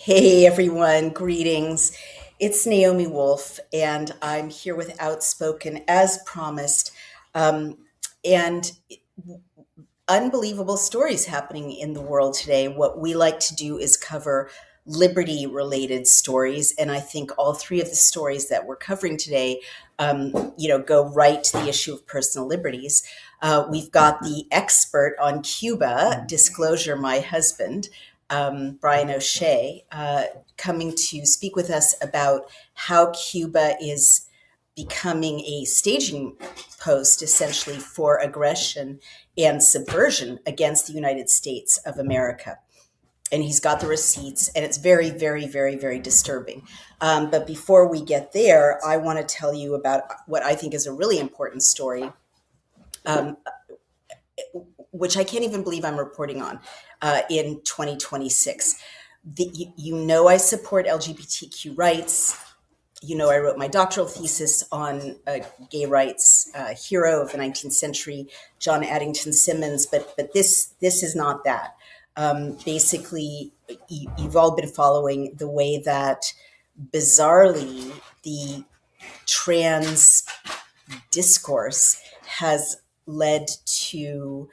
Hey everyone, greetings. It's Naomi Wolf, and I'm here with Outspoken as promised. Um, and unbelievable stories happening in the world today. What we like to do is cover liberty related stories. And I think all three of the stories that we're covering today, go right to the issue of personal liberties. We've got the expert on Cuba, Disclosure, my husband, Brian O'Shea, coming to speak with us about how Cuba is becoming a staging post essentially for aggression and subversion against the United States of America. And he's got the receipts, and it's very, very, very, very disturbing. But before we get there, I want to tell you about what I think is a really important story, um, which I can't even believe I'm reporting on in 2026. I support LGBTQ rights. I wrote my doctoral thesis on a gay rights hero of the 19th century, John Addington Symonds, but this is not that. Basically, you've all been following the way that, bizarrely, the trans discourse has led to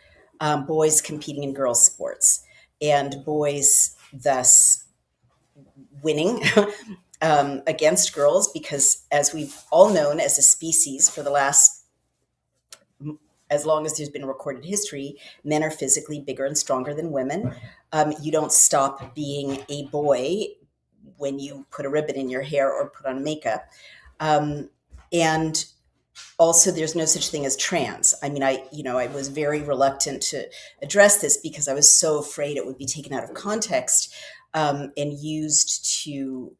boys competing in girls' sports and boys thus winning against girls because, as we've all known as a species for the last, as long as there's been recorded history, men are physically bigger and stronger than women. You don't stop being a boy when you put a ribbon in your hair or put on makeup. And also, there's no such thing as trans. I mean, I was very reluctant to address this because I was so afraid it would be taken out of context and used to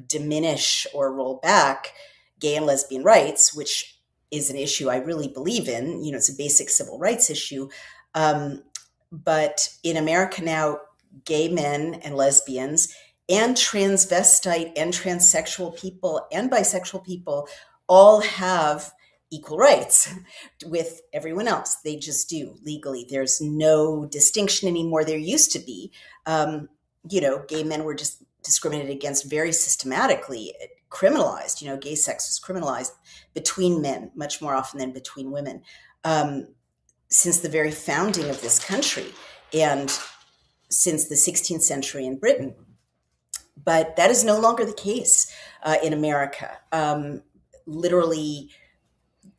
diminish or roll back gay and lesbian rights, which is an issue I really believe in. It's a basic civil rights issue. But in America now, gay men and lesbians and transvestite and transsexual people and bisexual people all have equal rights with everyone else. They just do legally. There's no distinction anymore. There used to be. Gay men were just discriminated against very systematically, criminalized. Gay sex was criminalized between men much more often than between women since the very founding of this country and since the 16th century in Britain. But that is no longer the case in America. Literally,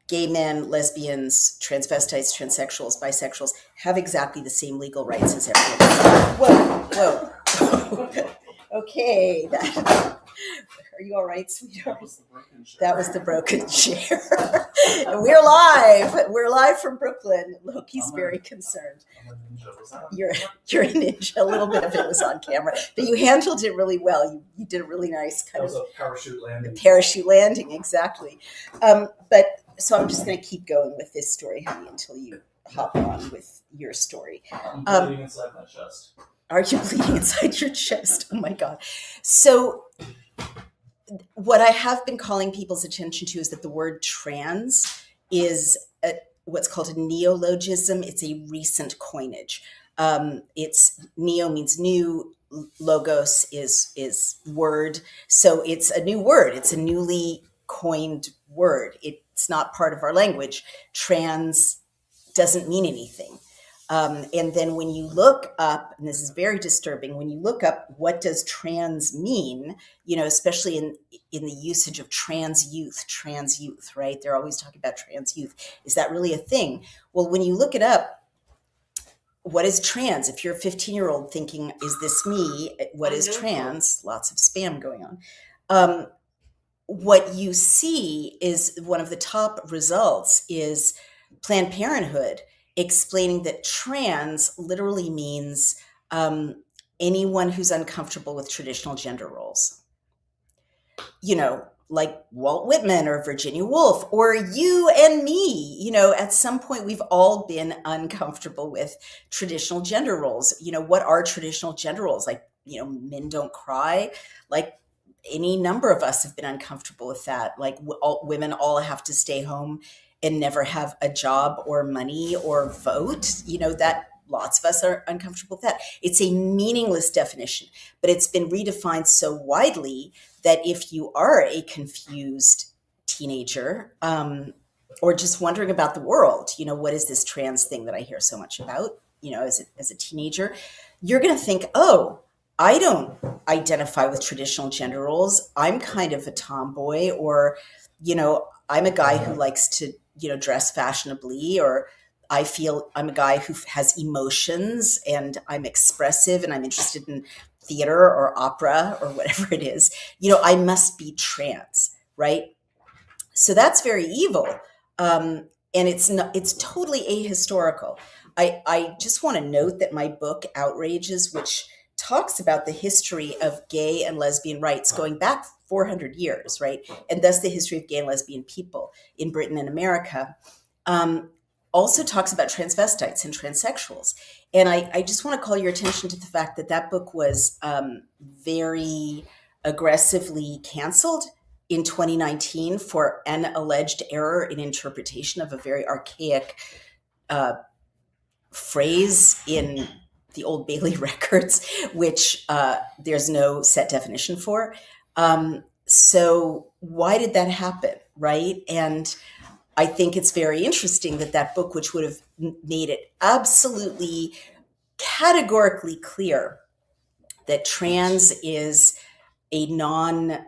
gay men, lesbians, transvestites, transsexuals, bisexuals have exactly the same legal rights as everyone else. Whoa. Okay. Are you all right, sweetheart? That was the broken chair. We're live. We're live from Brooklyn. Loki's very concerned. You're a ninja. A little bit of it was on camera, but you handled it really well. You did a really nice kind of parachute landing. Parachute landing, exactly. But so I'm just going to keep going with this story, honey, until you hop on with your story. I'm bleeding inside my chest. Are you bleeding inside your chest? Oh my God. So what I have been calling people's attention to is that the word trans is what's called a neologism. It's a recent coinage. It's neo means new, logos is word. So it's a new word. It's a newly coined word. It's not part of our language. Trans doesnn mean anything. And then when you look up, and this is very disturbing, when you look up what does trans mean, especially in the usage of trans youth, right? They're always talking about trans youth. Is that really a thing? Well, when you look it up, what is trans? If you're a 15-year-old thinking, is this me? What is trans? Lots of spam going on. What you see is one of the top results is Planned Parenthood explaining that trans literally means anyone who's uncomfortable with traditional gender roles. Like Walt Whitman or Virginia Woolf or you and me. At some point we've all been uncomfortable with traditional gender roles. What are traditional gender roles? Like, men don't cry. Like, any number of us have been uncomfortable with that. Like, women all have to stay home and never have a job or money or vote. lots of us are uncomfortable with that. It's a meaningless definition, but it's been redefined so widely that if you are a confused teenager, or just wondering about the world, what is this trans thing that I hear so much about, as a teenager, you're going to think, oh, I don't identify with traditional gender roles. I'm kind of a tomboy, or, I'm a guy who likes to, dress fashionably, or I feel I'm a guy who has emotions and I'm expressive and I'm interested in theater or opera or whatever it is. I must be trans, right? So that's very evil. And it's totally ahistorical. I just want to note that my book, Outrages, which talks about the history of gay and lesbian rights going back 400 years, right? And thus the history of gay and lesbian people in Britain and America, also talks about transvestites and transsexuals. And I just want to call your attention to the fact that that book was very aggressively canceled in 2019 for an alleged error in interpretation of a very archaic phrase in the Old Bailey records, which there's no set definition for. So why did that happen, right? And I think it's very interesting that that book, which would have made it absolutely categorically clear that trans is a non-term,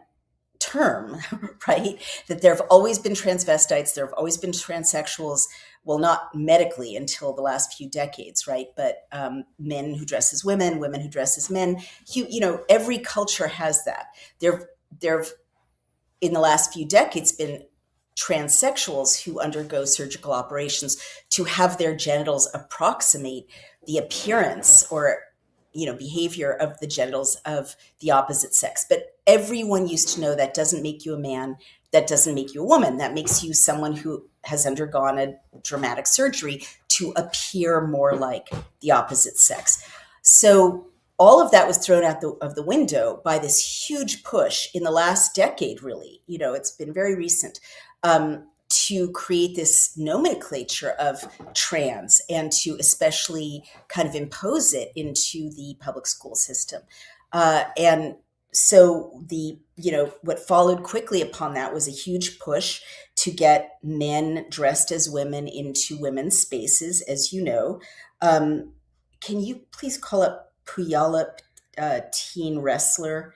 right? That there have always been transvestites, there have always been transsexuals, well, not medically until the last few decades, right? But men who dress as women, women who dress as men, every culture has that. There have, in the last few decades, been transsexuals who undergo surgical operations to have their genitals approximate the appearance or behavior of the genitals of the opposite sex. But everyone used to know that doesn't make you a man, that doesn't make you a woman, that makes you someone who has undergone a dramatic surgery to appear more like the opposite sex. So all of that was thrown out of the window by this huge push in the last decade, really. It's been very recent, to create this nomenclature of trans and to especially kind of impose it into the public school system. And so what followed quickly upon that was a huge push to get men dressed as women into women's spaces, as you know. Can you please call up Puyallup teen wrestler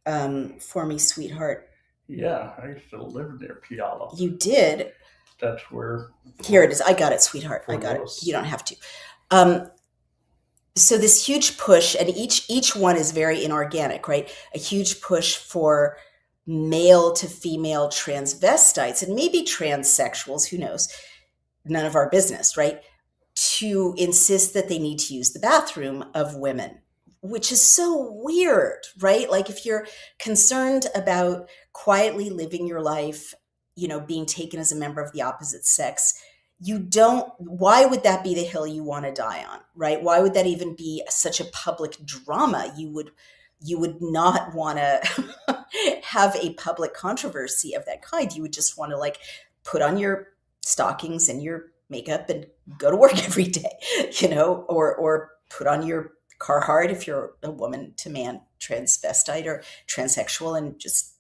for me, sweetheart? Yeah, I used to live near Puyallup. You did? That's where. Here it is. I got it, sweetheart. I got it. You don't have to. So this huge push, and each one is very inorganic, right? A huge push for male to female transvestites and maybe transsexuals, who knows? None of our business, right? To insist that they need to use the bathroom of women, which is so weird, right? Like if you're concerned about quietly living your life, being taken as a member of the opposite sex, why would that be the hill you want to die on, right? Why would that even be such a public drama? You would not want to have a public controversy of that kind. You would just want to put on your stockings and your makeup and go to work every day, or put on your Carhartt if you're a woman to man transvestite or transsexual, and just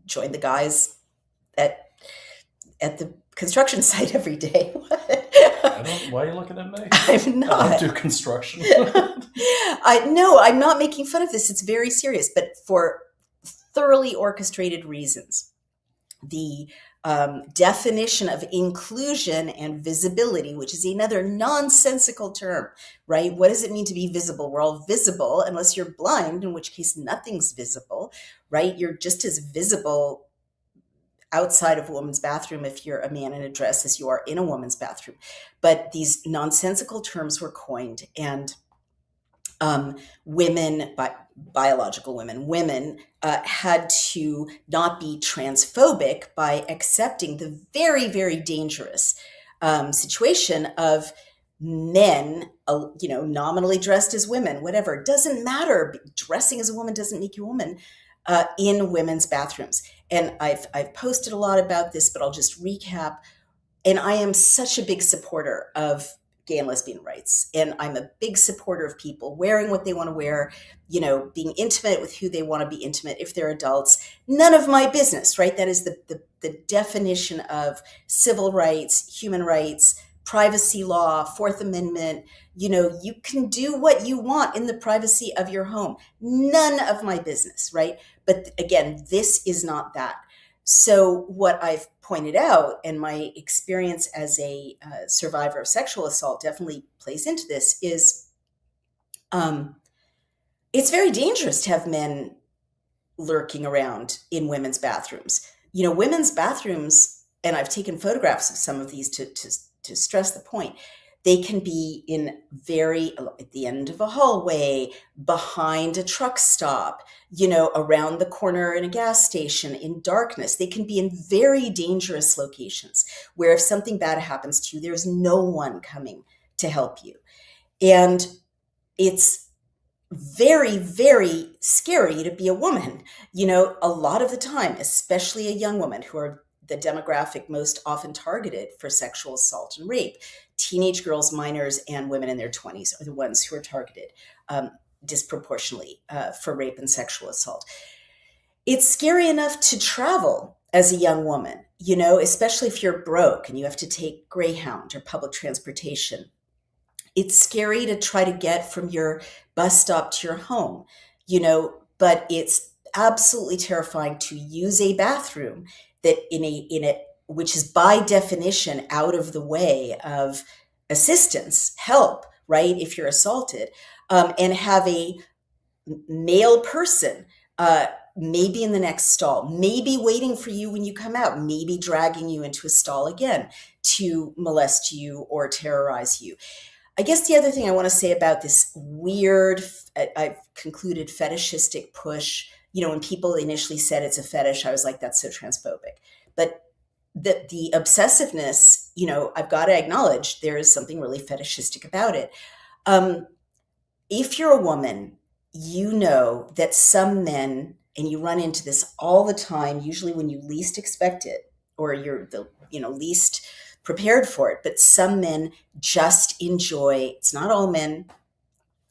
join the guys at the construction site every day. Why are you looking at me? I'm not. I don't do construction. No, I'm not making fun of this. It's very serious, but for thoroughly orchestrated reasons. The definition of inclusion and visibility, which is another nonsensical term, right? What does it mean to be visible? We're all visible unless you're blind, in which case nothing's visible, right? You're just as visible outside of a woman's bathroom if you're a man in a dress as you are in a woman's bathroom. But these nonsensical terms were coined, and biological women had to not be transphobic by accepting the very, very dangerous situation of men, nominally dressed as women, whatever. It doesn't matter. Dressing as a woman doesn't make you a woman, in women's bathrooms. And I've posted a lot about this, but I'll just recap. And I am such a big supporter of gay and lesbian rights. And I'm a big supporter of people wearing what they want to wear, being intimate with who they want to be intimate if they're adults. None of my business, right? That is the definition of civil rights, human rights, privacy law, Fourth Amendment. You can do what you want in the privacy of your home. None of my business, right? But again, this is not that. So what I've pointed out, and my experience as a survivor of sexual assault definitely plays into this, is it's very dangerous to have men lurking around in women's bathrooms. Women's bathrooms, and I've taken photographs of some of these to stress the point, they can be at the end of a hallway, behind a truck stop, around the corner in a gas station, in darkness. They can be in very dangerous locations where if something bad happens to you, there's no one coming to help you. And it's very, very scary to be a woman, a lot of the time, especially a young woman, who are the demographic most often targeted for sexual assault and rape. Teenage girls, minors, and women in their 20s are the ones who are targeted disproportionately for rape and sexual assault. It's scary enough to travel as a young woman, especially if you're broke and you have to take Greyhound or public transportation. It's scary to try to get from your bus stop to your home, but it's absolutely terrifying to use a bathroom that which is by definition out of the way of assistance, help, right? If you're assaulted, and have a male person, maybe in the next stall, maybe waiting for you when you come out, maybe dragging you into a stall again to molest you or terrorize you. I guess the other thing I want to say about this weird, I've concluded, fetishistic push, when people initially said it's a fetish, I was like, that's so transphobic. But the obsessiveness, I've got to acknowledge there is something really fetishistic about it. If you're a woman, that some men, and you run into this all the time, usually when you least expect it, or you're the least prepared for it, but some men just enjoy, it's not all men,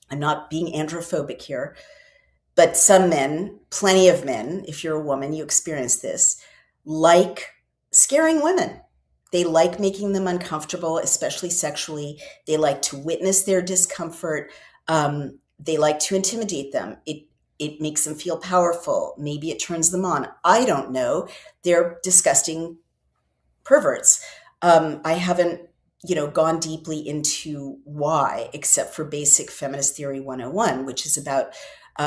I'm not being androphobic here, but some men, plenty of men, if you're a woman, you experience this, like scaring women. They like making them uncomfortable, especially sexually. They like to witness their discomfort. They like to intimidate them. It makes them feel powerful. Maybe it turns them on. I don't know. They're disgusting perverts. I haven't, gone deeply into why, except for basic feminist theory 101, which is about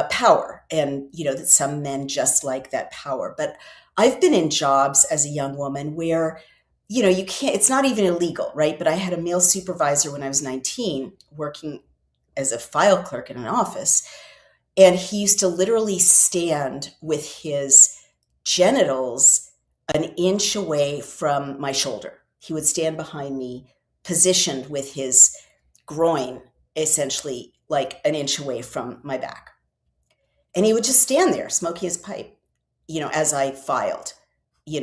power, and, that some men just like that power. But I've been in jobs as a young woman where, you can't, it's not even illegal, right? But I had a male supervisor when I was 19 working as a file clerk in an office. And he used to literally stand with his genitals an inch away from my shoulder. He would stand behind me, positioned with his groin essentially like an inch away from my back. And he would just stand there smoking his pipe, as I filed. You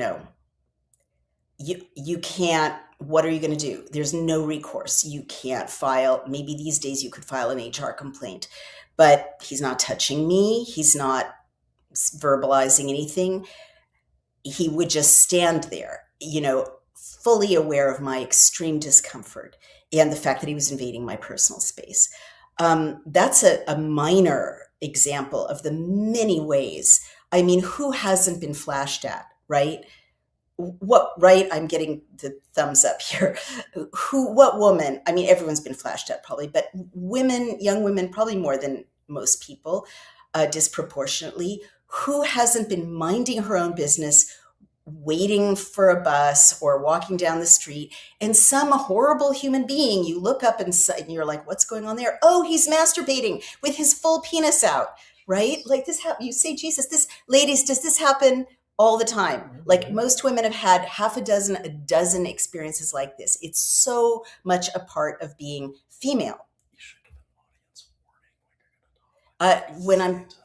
can't, what are you going to do? There's no recourse. You can't file. Maybe these days you could file an HR complaint, but he's not touching me. He's not verbalizing anything. He would just stand there, fully aware of my extreme discomfort and the fact that he was invading my personal space. That's a minor example of the many ways. I mean, who hasn't been flashed at, right? Right? I'm getting the thumbs up here. What woman? I mean, everyone's been flashed at probably, but women, young women, probably more than most people, disproportionately. Who hasn't been minding her own business, waiting for a bus or walking down the street, and some horrible human being, you look up and you're like, what's going on there? Oh, he's masturbating with his full penis out, right? Like this happen. You say, Jesus, ladies, does this happen all the time? Like most women have had a dozen experiences like this. It's so much a part of being female.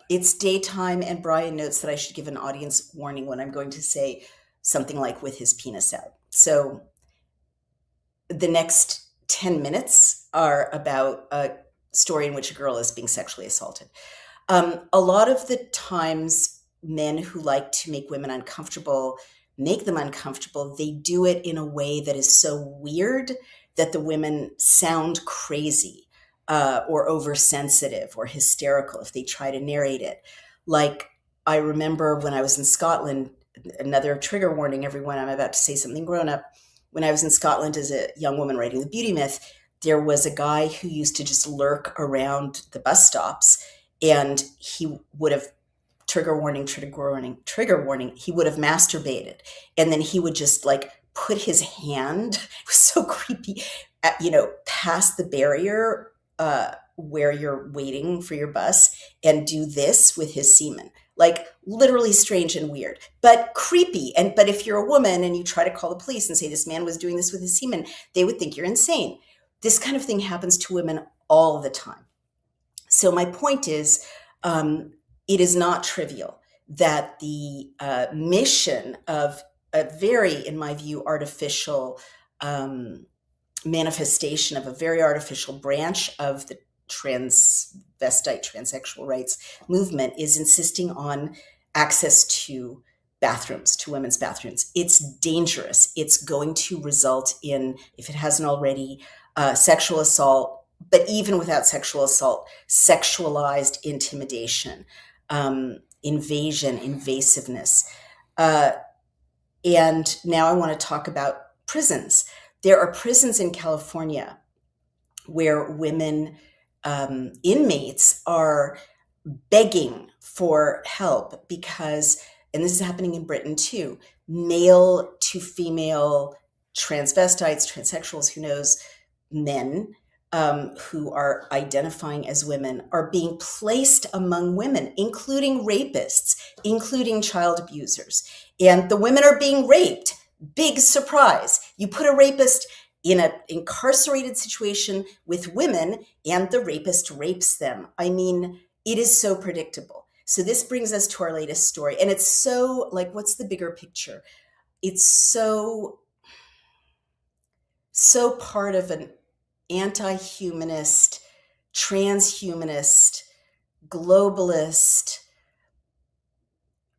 It's daytime, and Brian notes that I should give an audience warning when I'm going to say something like with his penis out. So the next 10 minutes are about a story in which a girl is being sexually assaulted. A lot of the times, men who like to make women uncomfortable, make them uncomfortable, they do it in a way that is so weird that the women sound crazy or oversensitive or hysterical if they try to narrate it. Like, I remember when I was in Scotland, another trigger warning, everyone, I'm about to say something grown up. When I was in Scotland as a young woman writing The Beauty Myth, there was a guy who used to just lurk around the bus stops, and he would have, trigger warning, he would have masturbated. And then he would just like put his hand, it was so creepy, past the barrier where you're waiting for your bus and do this with his semen. Like, literally strange and weird, but creepy. But if you're a woman and you try to call the police and say this man was doing this with his semen, they would think you're insane. This kind of thing happens to women all the time. So my point is, it is not trivial that the mission of a very, in my view, artificial manifestation of a very artificial branch of the transvestite, transsexual rights movement is insisting on access to bathrooms, to women's bathrooms. It's dangerous. It's going to result in, if it hasn't already, sexual assault, but even without sexual assault, sexualized intimidation, invasion, invasiveness. And now I want to talk about prisons. There are prisons in California where women inmates are begging for help because, and this is happening in Britain too, male to female transvestites, transsexuals, who knows, men who are identifying as women are being placed among women, including rapists, including child abusers. And the women are being raped. Big surprise. You put a rapist in an incarcerated situation with women, and the rapist rapes them. I mean, it is so predictable. So this brings us to our latest story. And it's so, like, what's the bigger picture? It's so part of an anti-humanist, transhumanist, globalist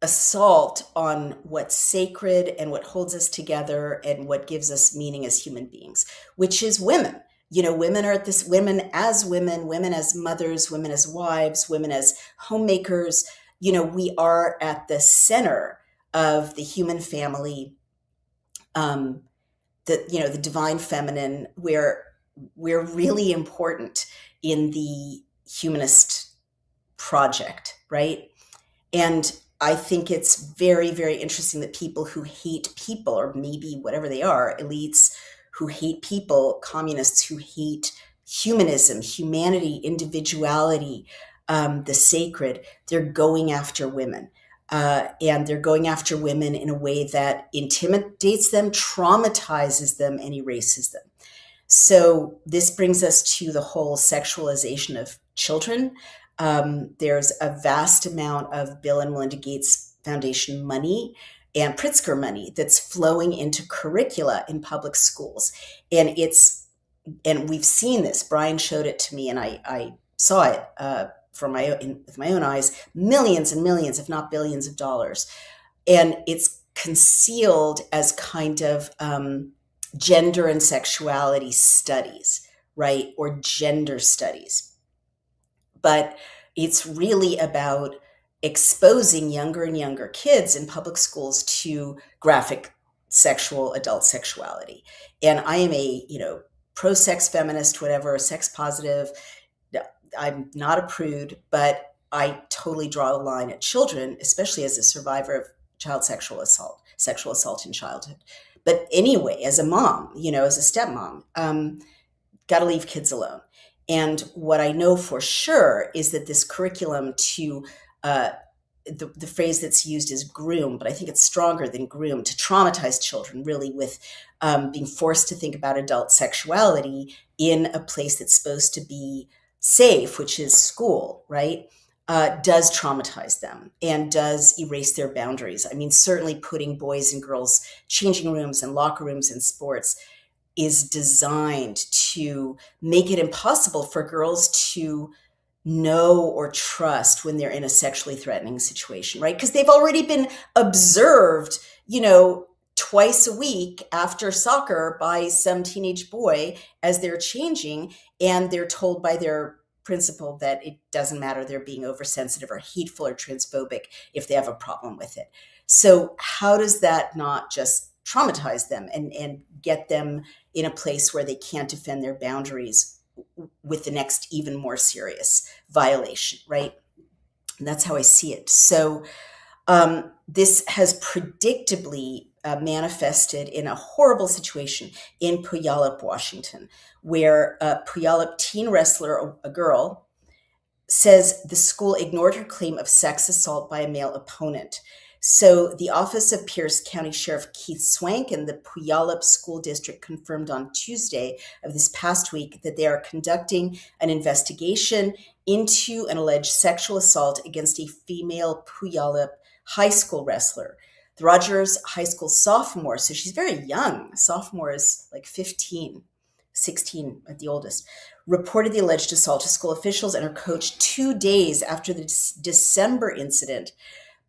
assault on what's sacred and what holds us together and what gives us meaning as human beings, which is women. Women are at this, women as mothers, women as wives, women as homemakers. We are at the center of the human family, the divine feminine, where we're really important in the humanist project, right? And I think it's very, very interesting that people who hate people, or maybe whatever they are, elites who hate people, communists who hate humanism, humanity, individuality, the sacred, they're going after women. And they're going after women in a way that intimidates them, traumatizes them, and erases them. So this brings us to the whole sexualization of children. There's a vast amount of Bill and Melinda Gates Foundation money and Pritzker money that's flowing into curricula in public schools. And we've seen this. Brian showed it to me, and I saw it with my own eyes, millions and millions, if not billions of dollars. And it's concealed as kind of gender and sexuality studies, right? Or gender studies. But it's really about exposing younger and younger kids in public schools to graphic adult sexuality. And I am a, pro-sex feminist, whatever, sex positive. I'm not a prude, but I totally draw the line at children, especially as a survivor of child sexual assault in childhood. But anyway, as a mom, as a stepmom, got to leave kids alone. And what I know for sure is that this curriculum to, the phrase that's used is groom, but I think it's stronger than groom, to traumatize children really with being forced to think about adult sexuality in a place that's supposed to be safe, which is school, right? Does traumatize them and does erase their boundaries. I mean, certainly putting boys and girls changing rooms and locker rooms and sports is designed to make it impossible for girls to know or trust when they're in a sexually threatening situation, right? Because they've already been observed, twice a week after soccer by some teenage boy as they're changing, and they're told by their principal that it doesn't matter, they're being oversensitive or hateful or transphobic if they have a problem with it. So how does that not just traumatize them and get them in a place where they can't defend their boundaries with the next even more serious violation, right? And that's how I see it. So this has predictably manifested in a horrible situation in Puyallup, Washington, where a Puyallup teen wrestler, a girl, says the school ignored her claim of sex assault by a male opponent. So the Office of Pierce County Sheriff Keith Swank and the Puyallup School District confirmed on Tuesday of this past week that they are conducting an investigation into an alleged sexual assault against a female Puyallup high school wrestler. The Rogers High School sophomore, so she's very young. Sophomore is like 15, 16 at the oldest, reported the alleged assault to school officials and her coach 2 days after the December incident.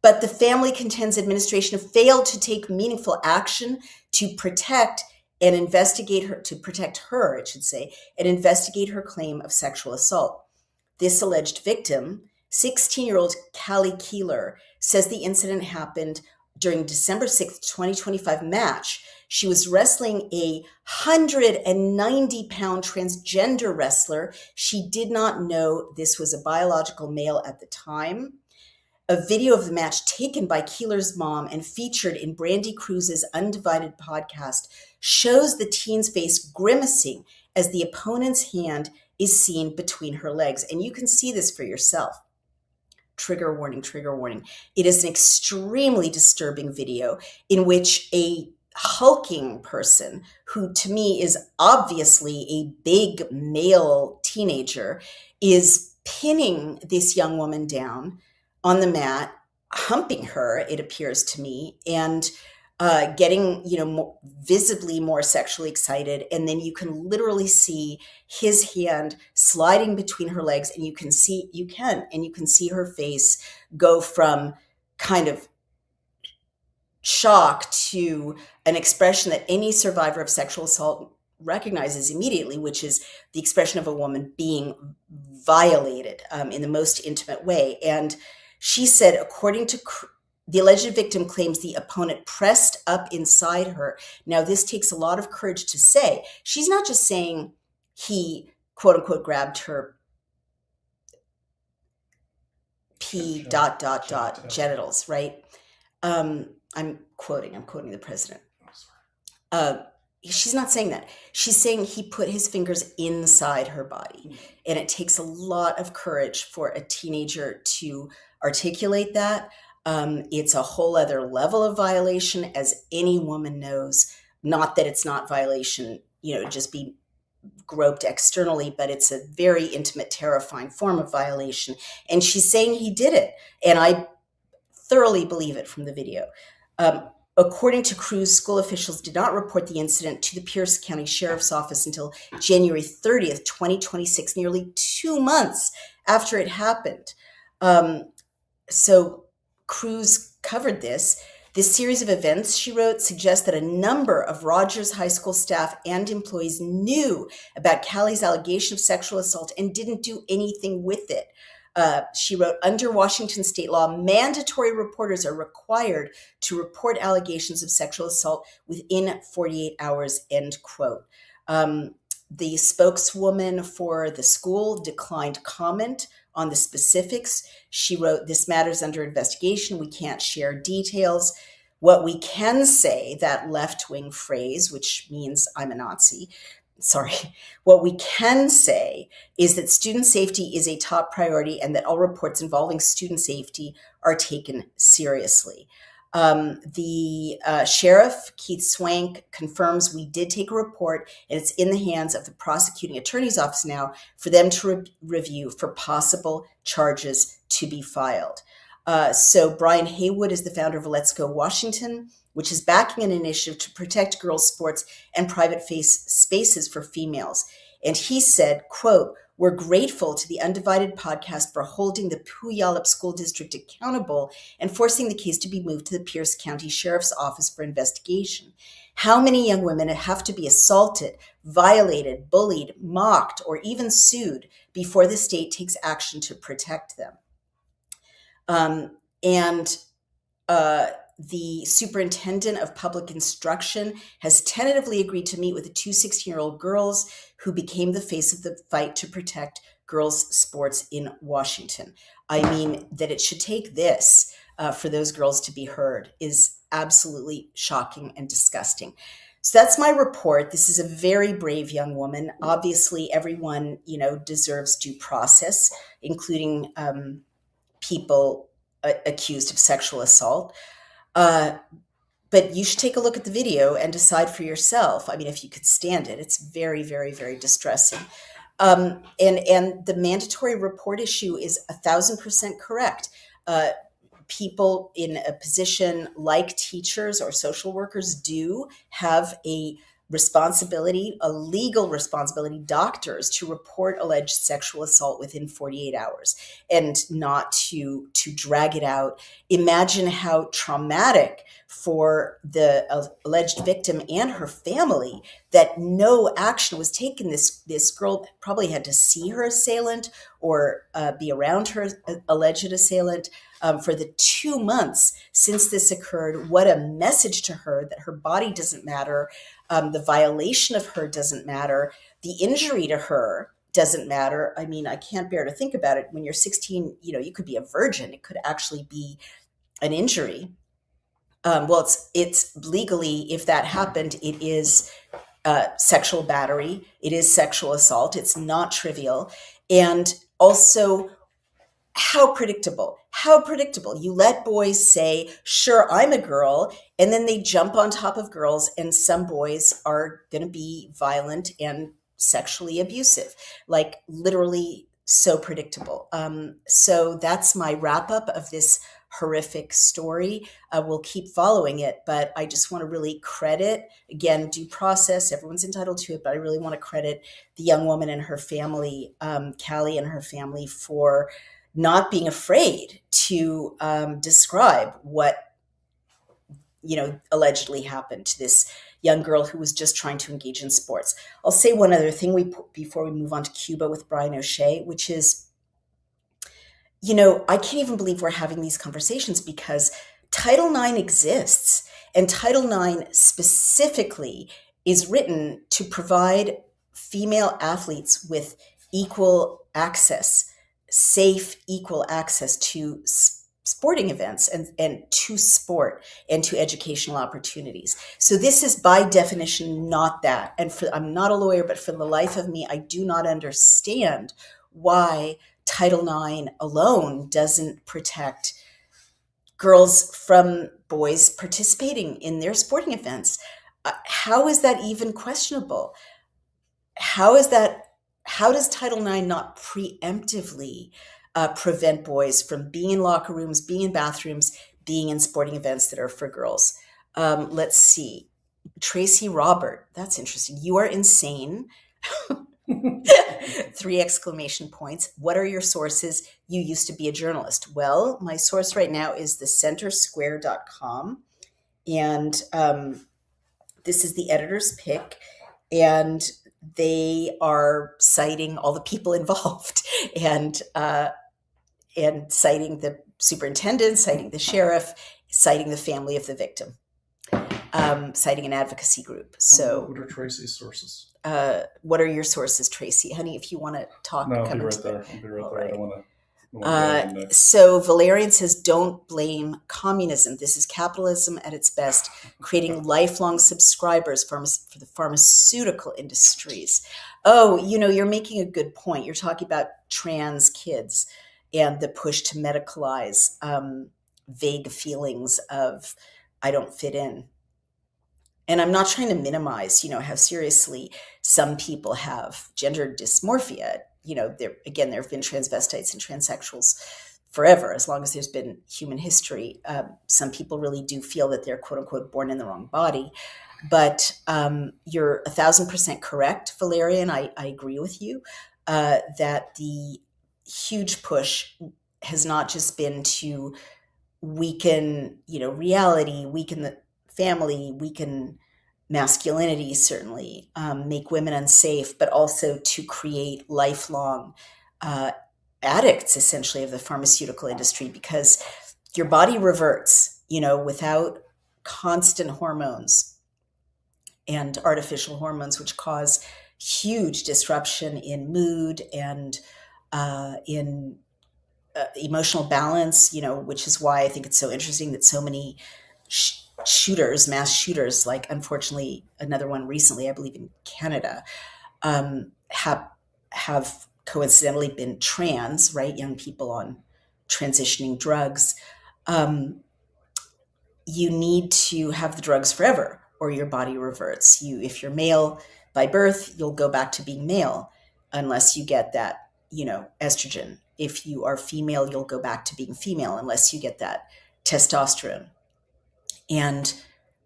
But the family contends administration failed to take meaningful action to protect and investigate her, and investigate her claim of sexual assault. This alleged victim, 16-year-old Callie Keeler, says the incident happened during December 6th, 2025 match. She was wrestling a 190-pound transgender wrestler. She did not know this was a biological male at the time. A video of the match taken by Keeler's mom and featured in Brandy Cruz's Undivided podcast shows the teen's face grimacing as the opponent's hand is seen between her legs. And you can see this for yourself. Trigger warning, trigger warning. It is an extremely disturbing video in which a hulking person, who to me is obviously a big male teenager, is pinning this young woman down on the mat, humping her, it appears to me, and getting, visibly more sexually excited. And then you can literally see his hand sliding between her legs, and you can see her face go from kind of shock to an expression that any survivor of sexual assault recognizes immediately, which is the expression of a woman being violated in the most intimate way. And she said, according to the alleged victim, claims the opponent pressed up inside her. Now, this takes a lot of courage to say. She's not just saying he, quote unquote, grabbed her genitals, right? I'm quoting the president. She's not saying that. She's saying he put his fingers inside her body. And it takes a lot of courage for a teenager to articulate that. It's a whole other level of violation, as any woman knows. Not that it's not violation, just be groped externally, but it's a very intimate, terrifying form of violation. And she's saying he did it. And I thoroughly believe it from the video. According to Cruz, school officials did not report the incident to the Pierce County Sheriff's Office until January 30th, 2026, nearly 2 months after it happened. So Cruz covered this. This series of events, she wrote, suggests that a number of Rogers High School staff and employees knew about Callie's allegation of sexual assault and didn't do anything with it. She wrote, under Washington state law, mandatory reporters are required to report allegations of sexual assault within 48 hours, end quote. The spokeswoman for the school declined comment on the specifics. She wrote, this matter's under investigation. We can't share details. What we can say, that left-wing phrase, which means I'm a Nazi, what we can say is that student safety is a top priority and that all reports involving student safety are taken seriously. The sheriff, Keith Swank, confirms we did take a report, and it's in the hands of the prosecuting attorney's office now for them to review for possible charges to be filed. So Brian Haywood is the founder of Let's Go Washington, which is backing an initiative to protect girls' sports and private spaces for females. And he said, quote, "We're grateful to the Undivided podcast for holding the Puyallup School District accountable and forcing the case to be moved to the Pierce County Sheriff's Office for investigation. How many young women have to be assaulted, violated, bullied, mocked, or even sued before the state takes action to protect them?" The superintendent of public instruction has tentatively agreed to meet with the two 16-year-old girls who became the face of the fight to protect girls' sports in Washington. I mean, that it should take this for those girls to be heard is absolutely shocking and disgusting. So that's my report. This is a very brave young woman. Obviously, everyone, deserves due process, including people accused of sexual assault. But you should take a look at the video and decide for yourself. I mean, if you could stand it, it's very, very, very distressing. And the mandatory report issue is 1,000% correct. People in a position like teachers or social workers do have a responsibility, a legal responsibility, doctors, to report alleged sexual assault within 48 hours and not to drag it out. Imagine how traumatic for the alleged victim and her family that no action was taken. This girl probably had to see her assailant or be around her alleged assailant for the 2 months since this occurred. What a message to her that her body doesn't matter. The violation of her doesn't matter. The injury to her doesn't matter. I mean, I can't bear to think about it. When you're 16, you could be a virgin. It could actually be an injury. Well, it's legally, if that happened, it is sexual battery. It is sexual assault. It's not trivial. And also, how predictable. You let boys say, sure, I'm a girl, and then they jump on top of girls, and some boys are going to be violent and sexually abusive, like literally so predictable. So that's my wrap up of this horrific story. We'll keep following it, but I just want to really credit, again, due process. Everyone's entitled to it, but I really want to credit the young woman and her family, Callie and her family, for not being afraid to describe what allegedly happened to this young girl who was just trying to engage in sports. I'll say one other thing before we move on to Cuba with Brian O'Shea, which is, I can't even believe we're having these conversations because Title IX exists, and Title IX specifically is written to provide female athletes with equal access, safe, equal access to sporting events and to sport and to educational opportunities. So this is by definition not that. And I'm not a lawyer, but for the life of me, I do not understand why Title IX alone doesn't protect girls from boys participating in their sporting events. How is that even questionable? How does Title IX not preemptively prevent boys from being in locker rooms, being in bathrooms, being in sporting events that are for girls? Let's see. Tracy Robert, that's interesting. You are insane. 3 exclamation points. What are your sources? You used to be a journalist. Well, my source right now is thecentersquare.com. And this is the editor's pick. And they are citing all the people involved and citing the superintendent, citing the sheriff, citing the family of the victim, citing an advocacy group. So what are Tracy's sources? What are your sources, Tracy? Honey, if you want to talk. No, I'll be right there. Right. I don't want to. So Valerian says, don't blame communism. This is capitalism at its best, creating lifelong subscribers for the pharmaceutical industries. Oh, you're making a good point. You're talking about trans kids and the push to medicalize vague feelings of I don't fit in. And I'm not trying to minimize, how seriously some people have gender dysmorphia. There have been transvestites and transsexuals forever, as long as there's been human history. Some people really do feel that they're quote unquote born in the wrong body. But you're 1,000% correct, Valerian. I agree with you that the huge push has not just been to weaken, reality, weaken the family, weaken masculinity, certainly, make women unsafe, but also to create lifelong uh, addicts, essentially, of the pharmaceutical industry, because your body reverts, without constant hormones and artificial hormones, which cause huge disruption in mood and in emotional balance, which is why I think it's so interesting that so many shooters, mass shooters, like unfortunately another one recently, I believe in Canada, have coincidentally been trans, right? Young people on transitioning drugs. You need to have the drugs forever or your body reverts. If you're male by birth, you'll go back to being male unless you get that, estrogen. If you are female, you'll go back to being female unless you get that testosterone. And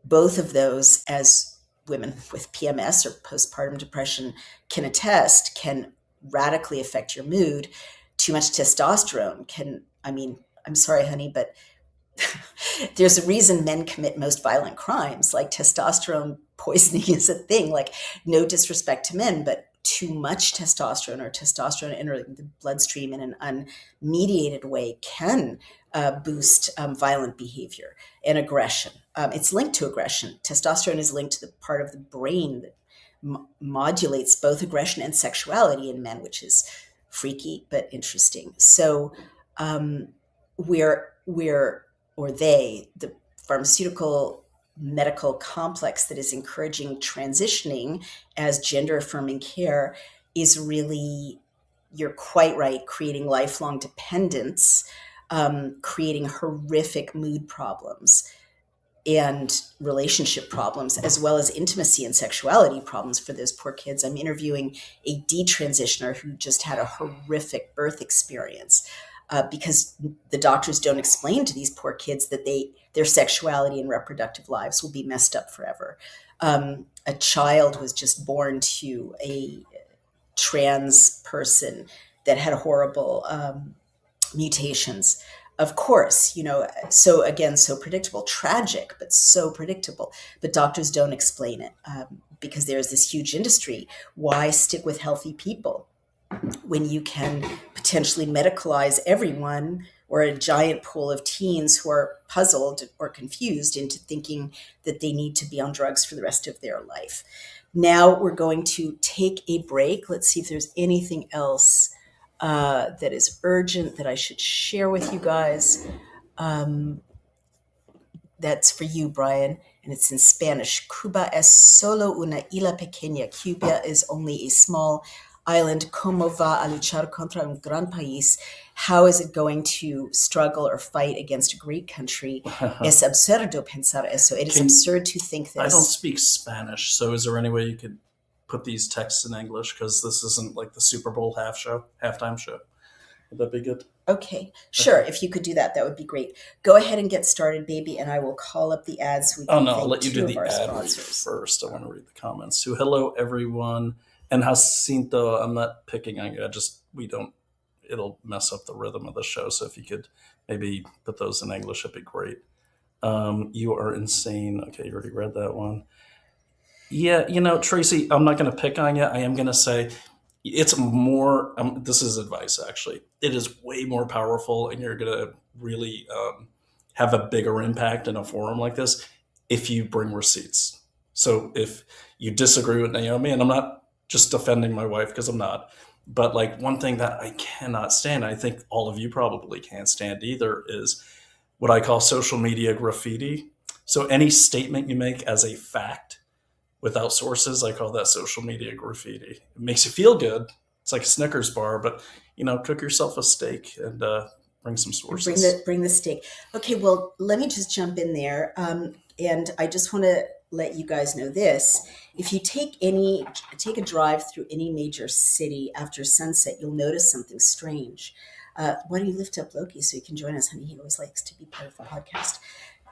both of those, as women with PMS or postpartum depression can attest, can radically affect your mood. Too much testosterone I'm sorry, honey, but there's a reason men commit most violent crimes. Like testosterone poisoning is a thing. Like, no disrespect to men, but too much testosterone or testosterone entering the bloodstream in an unmediated way can boost violent behavior and aggression. It's linked to aggression. Testosterone is linked to the part of the brain that modulates both aggression and sexuality in men, which is freaky but interesting. So the pharmaceutical medical complex that is encouraging transitioning as gender affirming care is really, you're quite right, creating lifelong dependence, creating horrific mood problems and relationship problems, as well as intimacy and sexuality problems for those poor kids. I'm interviewing a detransitioner who just had a horrific birth experience because the doctors don't explain to these poor kids that their sexuality and reproductive lives will be messed up forever. A child was just born to a trans person that had horrible mutations. Of course, so again, so predictable, tragic, but so predictable. But doctors don't explain it because there's this huge industry. Why stick with healthy people when you can potentially medicalize everyone, or a giant pool of teens who are puzzled or confused into thinking that they need to be on drugs for the rest of their life? Now we're going to take a break. Let's see if there's anything else that is urgent that I should share with you guys. That's for you, Brian, and it's in Spanish. Cuba es solo una isla pequeña. Cuba is only a small island. ¿Cómo va a luchar contra un gran país? How is it going to struggle or fight against a great country? Es absurdo pensar eso. It is absurd to think this. I don't speak Spanish, so is there any way you could put these texts in English? Because this isn't like the Super Bowl halftime show. Would that be good? Okay, sure. Okay. If you could do that, that would be great. Go ahead and get started, baby, and I will call up the ads. I'll let you do the ad read first. I want to read the comments. So, hello, everyone. And Jacinto, I'm not picking on you. It'll mess up the rhythm of the show. So if you could maybe put those in English, it'd be great. You are insane. Okay, you already read that one. Yeah, Tracy, I'm not going to pick on you. I am going to say it's more, this is advice actually. It is way more powerful, and you're going to really have a bigger impact in a forum like this if you bring receipts. So if you disagree with Naomi, and I'm not just defending my wife because I'm not, but like one thing that I cannot stand, I think all of you probably can't stand either, is what I call social media graffiti. So any statement you make as a fact without sources, I call that social media graffiti. It makes you feel good. It's like a Snickers bar, but cook yourself a steak and bring some sources. Bring the steak. Okay, well, let me just jump in there. And I just want to let you guys know this. If you take a drive through any major city after sunset, you'll notice something strange. Why don't you lift up Loki so he can join us, honey? He always likes to be part of the podcast.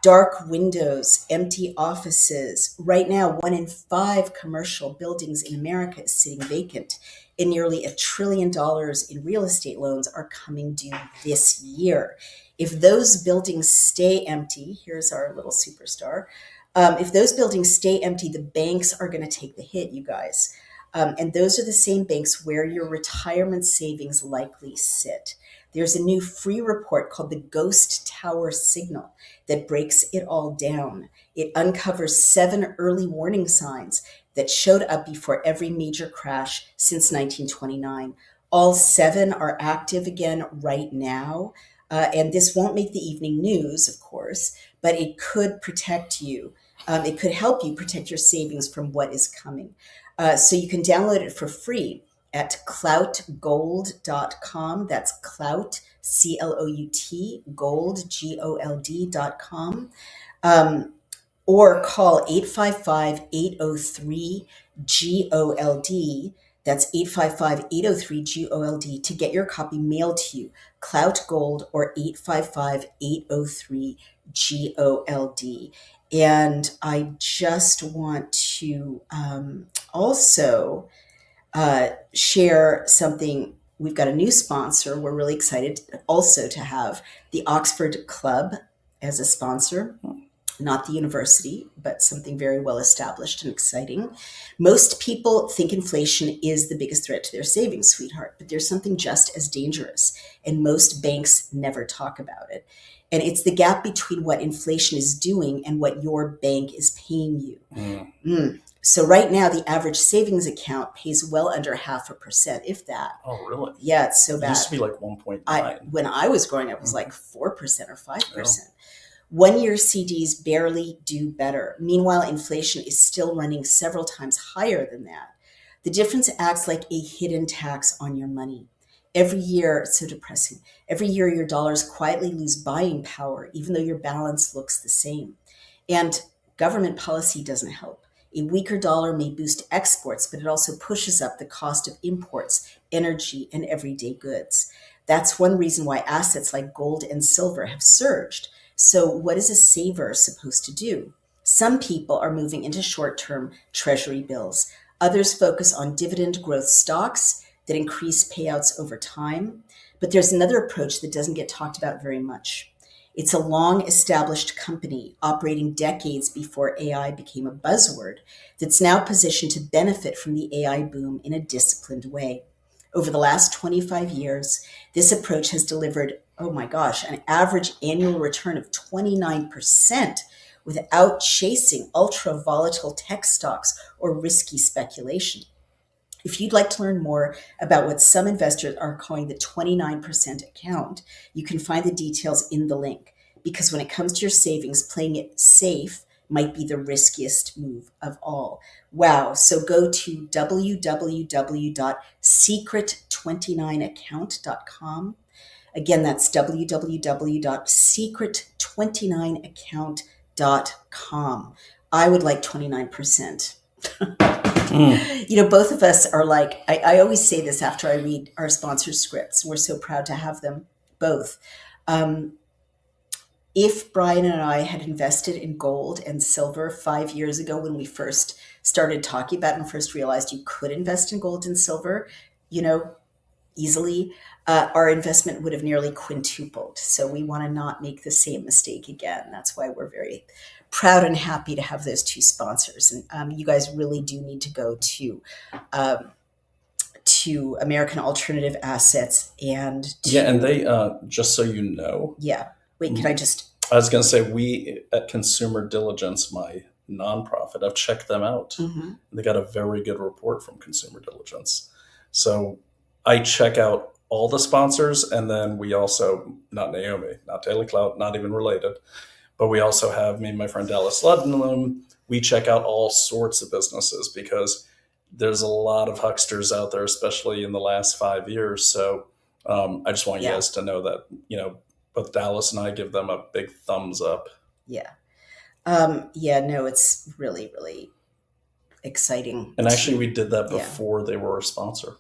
Dark windows, empty offices. Right now, 1 in 5 commercial buildings in America is sitting vacant, and nearly $1 trillion in real estate loans are coming due this year. If those buildings stay empty, here's our little superstar. If those buildings stay empty, the banks are going to take the hit, you guys. And those are the same banks where your retirement savings likely sit. There's a new free report called the Ghost Tower Signal that breaks it all down. It uncovers 7 early warning signs that showed up before every major crash since 1929. All 7 are active again right now. And this won't make the evening news, of course, but it could protect you. It could help you protect your savings from what is coming. So you can download it for free at cloutgold.com. That's clout, C-L-O-U-T, gold, G-O-L-D.com. Or call 855-803-GOLD. That's 855-803-GOLD to get your copy mailed to you. Clout Gold or 855-803-GOLD. And I just want to also share something. We've got a new sponsor. We're really excited also to have the Oxford Club as a sponsor. Not the university, but something very well established and exciting. Most people think inflation is the biggest threat to their savings, sweetheart, but there's something just as dangerous, and most banks never talk about it. And it's the gap between what inflation is doing and what your bank is paying you. So right now, the average savings account pays well under 0.5%, if that. Oh, really? Yeah, it's so bad. It used to be like 1.9. When I was growing up, it was like 4% or 5%. Yeah. 1-year CDs barely do better. Meanwhile, inflation is still running several times higher than that. The difference acts like a hidden tax on your money. Every year, it's so depressing. Every year, your dollars quietly lose buying power, even though your balance looks the same. And government policy doesn't help. A weaker dollar may boost exports, but it also pushes up the cost of imports, energy, and everyday goods. That's one reason why assets like gold and silver have surged. So what is a saver supposed to do? Some people are moving into short-term treasury bills. Others focus on dividend growth stocks that increase payouts over time. But there's another approach that doesn't get talked about very much. It's a long-established company operating decades before AI became a buzzword that's now positioned to benefit from the AI boom in a disciplined way. Over the last 25 years, this approach has delivered, oh my gosh, an average annual return of 29% without chasing ultra-volatile tech stocks or risky speculation. If you'd like to learn more about what some investors are calling the 29% account, you can find the details in the link. Because when it comes to your savings, playing it safe might be the riskiest move of all. Wow. So go to www.secret29account.com. Again, that's www.secret29account.com. I would like 29%. You know, both of us are like, I always say this after I read our sponsor scripts. We're so proud to have them both. If Brian and I had invested in gold and silver 5 years ago when we first started talking about it and first realized you could invest in gold and silver, you know, easily, our investment would have nearly quintupled. So we want to not make the same mistake again. That's why we're very proud and happy to have those two sponsors. And you guys really do need to go to American Alternative Assets and and they just so you know. Yeah. Wait, can I just? I was going to say, we at Consumer Diligence, my nonprofit, I've checked them out. Mm-hmm. They got a very good report from Consumer Diligence. So I check out all the sponsors, and then we also, not Naomi, not Daily Clout, not even related, but we also have me and my friend Dallas Ludlam. We check out all sorts of businesses because there's a lot of hucksters out there, especially in the last 5 years. So I just want you guys to know that, you know, both Dallas and I give them a big thumbs up. Yeah. No, it's really, really exciting. And actually we did that before they were a sponsor.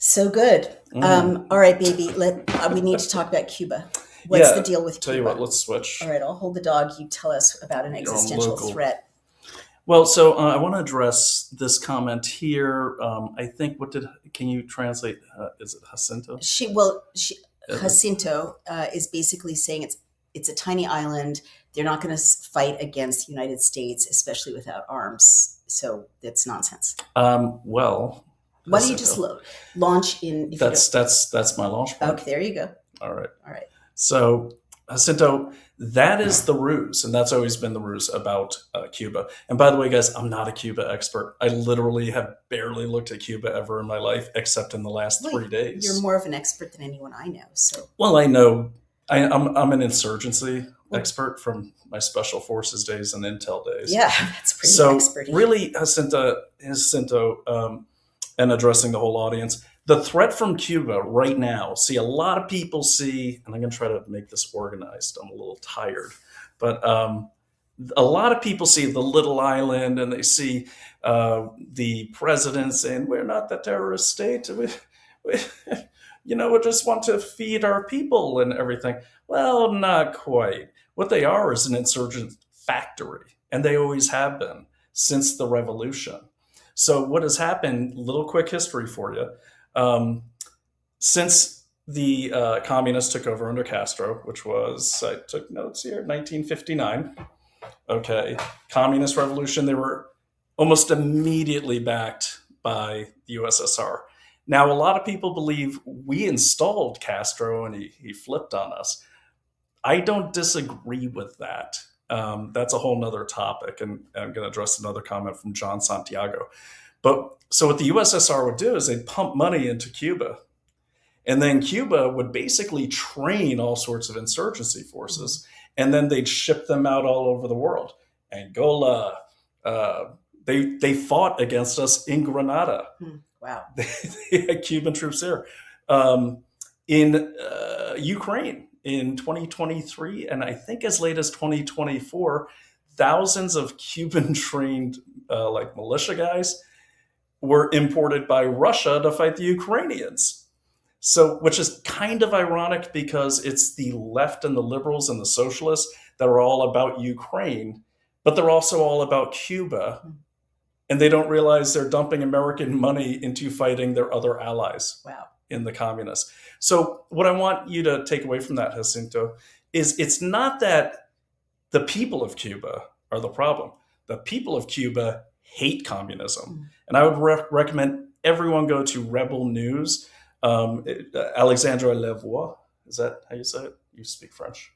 So good. All right, baby. We need to talk about Cuba. What's the deal with Tell Cuba? you what, let's switch. All right, I'll hold the dog. You tell us about an existential threat. Well, so I want to address this comment here. I think, can you translate? Is it Jacinto? Jacinto is basically saying it's a tiny island. They're not going to fight against the United States, especially without arms. So that's nonsense. Well, why don't you just launch in? That's my launch point. Okay, there you go. All right. So, Jacinto, that is the ruse, and that's always been the ruse about Cuba. And by the way, guys, I'm not a Cuba expert. I literally have barely looked at Cuba ever in my life, except in the last 3 days. You're more of an expert than anyone I know. So, well, I know I'm an insurgency expert from my special forces days and intel days. Yeah, that's pretty expert. So, really, Jacinto, and addressing the whole audience. The threat from Cuba right now, a lot of people see, and I'm going to try to make this organized. I'm a little tired, but a lot of people see the little island and they see the president saying, we're not the terrorist state. We just want to feed our people and everything. Well, not quite. What they are is an insurgent factory, and they always have been since the revolution. So what has happened, little quick history for you. Since the communists took over under Castro, which was, I took notes here, 1959. Okay, communist revolution, they were almost immediately backed by the USSR. Now, a lot of people believe we installed Castro and he flipped on us. I don't disagree with that. That's a whole nother topic, and I'm going to address another comment from John Santiago. But so what the USSR would do is they'd pump money into Cuba, and then Cuba would basically train all sorts of insurgency forces, and then they'd ship them out all over the world. Angola, they fought against us in Grenada. Wow. They had Cuban troops there. In Ukraine in 2023, and I think as late as 2024, thousands of Cuban trained militia guys were imported by Russia to fight the Ukrainians. So, which is kind of ironic because it's the left and the liberals and the socialists that are all about Ukraine, but they're also all about Cuba. And they don't realize they're dumping American money into fighting their other allies in the communists. So what I want you to take away from that, Jacinto, is it's not that the people of Cuba are the problem. The people of Cuba hate communism. And I would recommend everyone go to Rebel News. Alexandra Lavoie, is that how you say it? You speak French.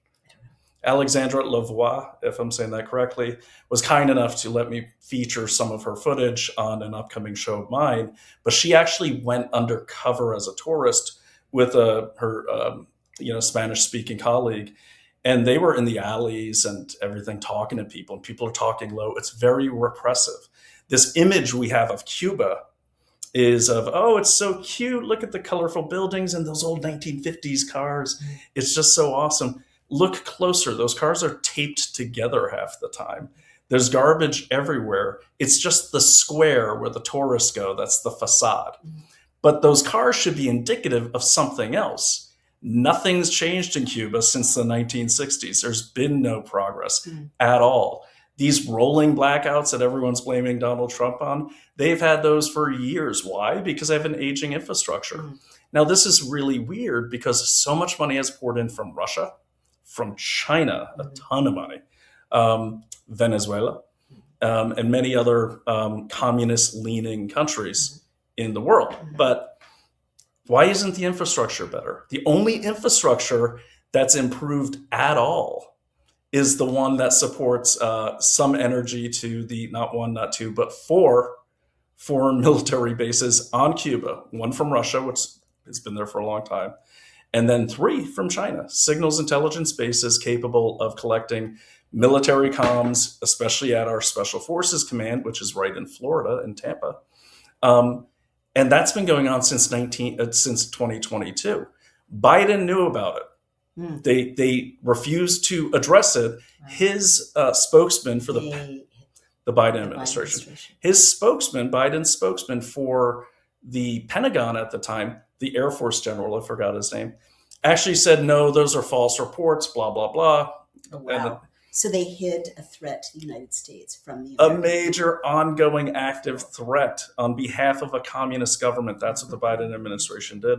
Alexandra Lavoie, if I'm saying that correctly, was kind enough to let me feature some of her footage on an upcoming show of mine. But she actually went undercover as a tourist with her Spanish-speaking colleague, and they were in the alleys and everything talking to people, and people are talking low. It's very repressive. This image we have of Cuba is of, oh, it's so cute. Look at the colorful buildings and those old 1950s cars. It's just so awesome. Look closer. Those cars are taped together half the time. There's garbage everywhere. It's just the square where the tourists go. That's the facade. But those cars should be indicative of something else. Nothing's changed in Cuba since the 1960s. There's been no progress at all. These rolling blackouts that everyone's blaming Donald Trump on, they've had those for years. Why? Because they have an aging infrastructure. Now, this is really weird because so much money has poured in from Russia, from China, a ton of money, Venezuela, and many other communist-leaning countries in the world. But why isn't the infrastructure better? The only infrastructure that's improved at all is the one that supports some energy to the not one, not two, but 4 foreign military bases on Cuba, 1 from Russia, which has been there for a long time, and then 3 from China, signals intelligence bases capable of collecting military comms, especially at our Special Forces Command, which is right in Florida, in Tampa. And that's been going on since 2022. Biden knew about it. They refused to address it. His spokesman for the Biden administration, Biden's spokesman for the Pentagon at the time, the Air Force general, I forgot his name, actually said, no, those are false reports, blah, blah, blah. Oh, wow. So they hid a threat to the United States from the A American major ongoing active threat on behalf of a communist government. That's what the Biden administration did.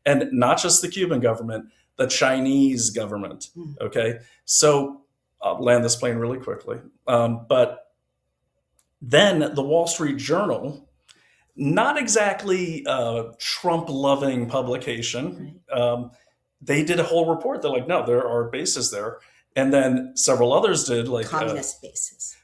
And not just the Cuban government, the Chinese government. Okay. So I'll land this plane really quickly. But then the Wall Street Journal, not exactly a Trump-loving publication, they did a whole report. They're like, no, there are bases there. And then several others did, like communist bases.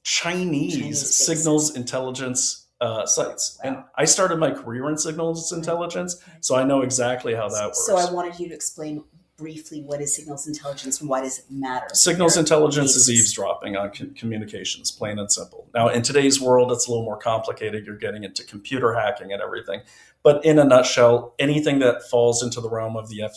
Chinese signals intelligence sites. Wow. And I started my career in signals intelligence, so I know exactly how that works. So I wanted you to explain briefly what is signals intelligence and why does it matter? Signals intelligence is eavesdropping on communications, plain and simple. Now, in today's world, it's a little more complicated. You're getting into computer hacking and everything. But in a nutshell, anything that falls into the realm of the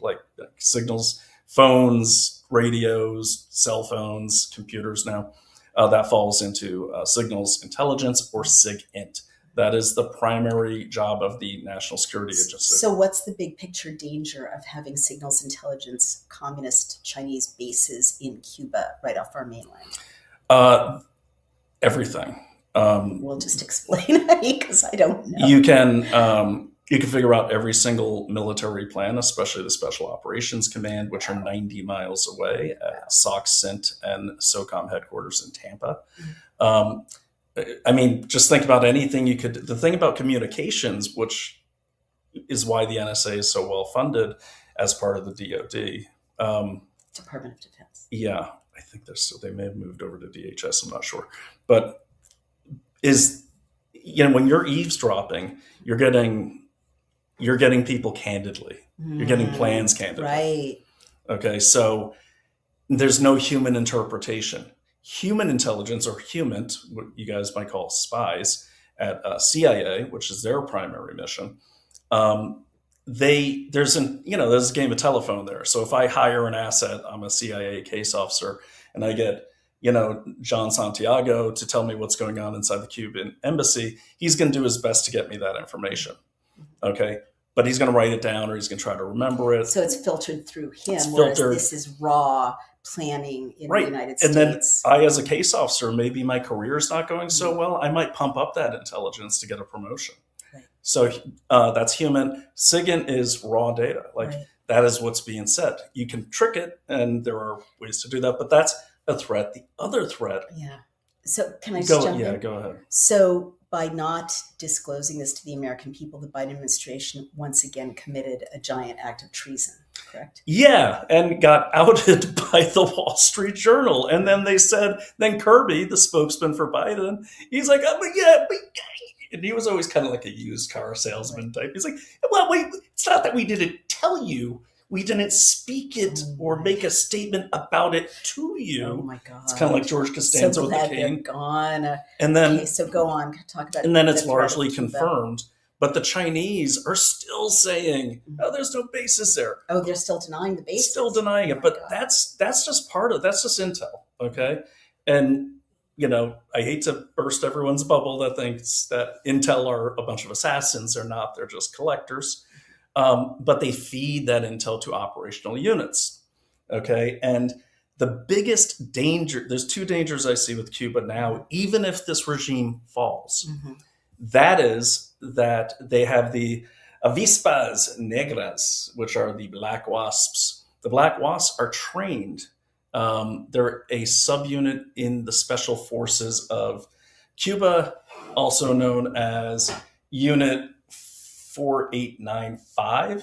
like signals, phones, radios, cell phones, computers now, that falls into signals intelligence, or SIGINT. That is the primary job of the National Security Agency. So what's the big picture danger of having signals intelligence, communist Chinese bases in Cuba right off our mainland? Everything. We'll just explain because I don't know. You can figure out every single military plan, especially the Special Operations Command, which are 90 miles away at SOC CENT and SOCOM headquarters in Tampa. I mean, just think about anything you could. The thing about communications, which is why the NSA is so well funded as part of the DoD. Department of Defense. Yeah, I think they may have moved over to DHS. I'm not sure, but when you're eavesdropping, you're getting people candidly. You're getting plans candidly. Right. Okay, so there's no human interpretation. Human intelligence, or human, what you guys might call spies at CIA, which is their primary mission. There's a game of telephone there. So if I hire an asset, I'm a CIA case officer, and I get John Santiago to tell me what's going on inside the Cuban embassy, he's going to do his best to get me that information. Okay. But he's going to write it down, or he's going to try to remember it. So it's filtered through him, whereas this is raw planning in the United States. And then I, as a case officer, maybe my career is not going so well. I might pump up that intelligence to get a promotion. Right. So that's human. SIGINT is raw data. That is what's being said. You can trick it, and there are ways to do that, but that's a threat. The other threat. Yeah. So can I just jump in? Yeah, go ahead. So by not disclosing this to the American people, the Biden administration once again committed a giant act of treason, correct? Yeah, and got outed by the Wall Street Journal. And then they said, then Kirby, the spokesman for Biden, he's like, and he was always kind of like a used car salesman type. He's like, well, wait, it's not that we didn't tell you. We didn't speak it or make a statement about it to you. Oh my God. It's kind of like George Costanza with the King. Gone. And then, okay, so go on, talk about. And then it's largely confirmed. But the Chinese are still saying, oh, there's no basis there. Oh, they're still denying the basis. Still denying it. But that's just that's just intel. Okay. And, I hate to burst everyone's bubble that thinks that intel are a bunch of assassins. They're not. They're just collectors. But they feed that intel to operational units. Okay. And the biggest danger, there's two dangers I see with Cuba now, even if this regime falls. That is that they have the avispas negras, which are the black wasps. The black wasps are trained. They're a subunit in the special forces of Cuba, also known as Unit 4895.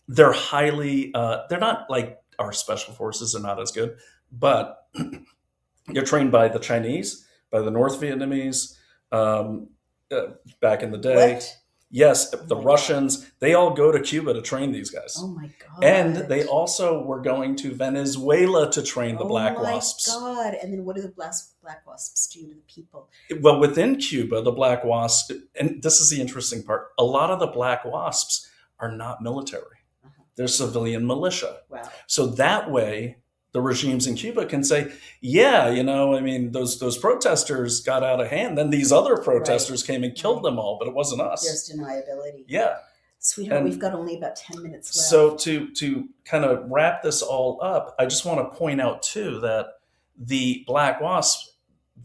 They're highly, they're not like our special forces, are not as good, but they're trained by the Chinese, by the North Vietnamese, back in the day. What? Yes, the Russians, they all go to Cuba to train these guys. Oh my God. And they also were going to Venezuela to train the black wasps. Oh my God. And then what do the black wasps do to the people? Well, within Cuba, the black wasps, and this is the interesting part, a lot of the black wasps are not military. They're civilian militia. Wow. So that way, the regimes in Cuba can say, yeah, I mean, those protesters got out of hand. Then these other protesters came and killed them all, but it wasn't us. There's deniability. Yeah. Sweetheart, we've got only about 10 minutes left. So to kind of wrap this all up, I just want to point out too that the Black Wasps,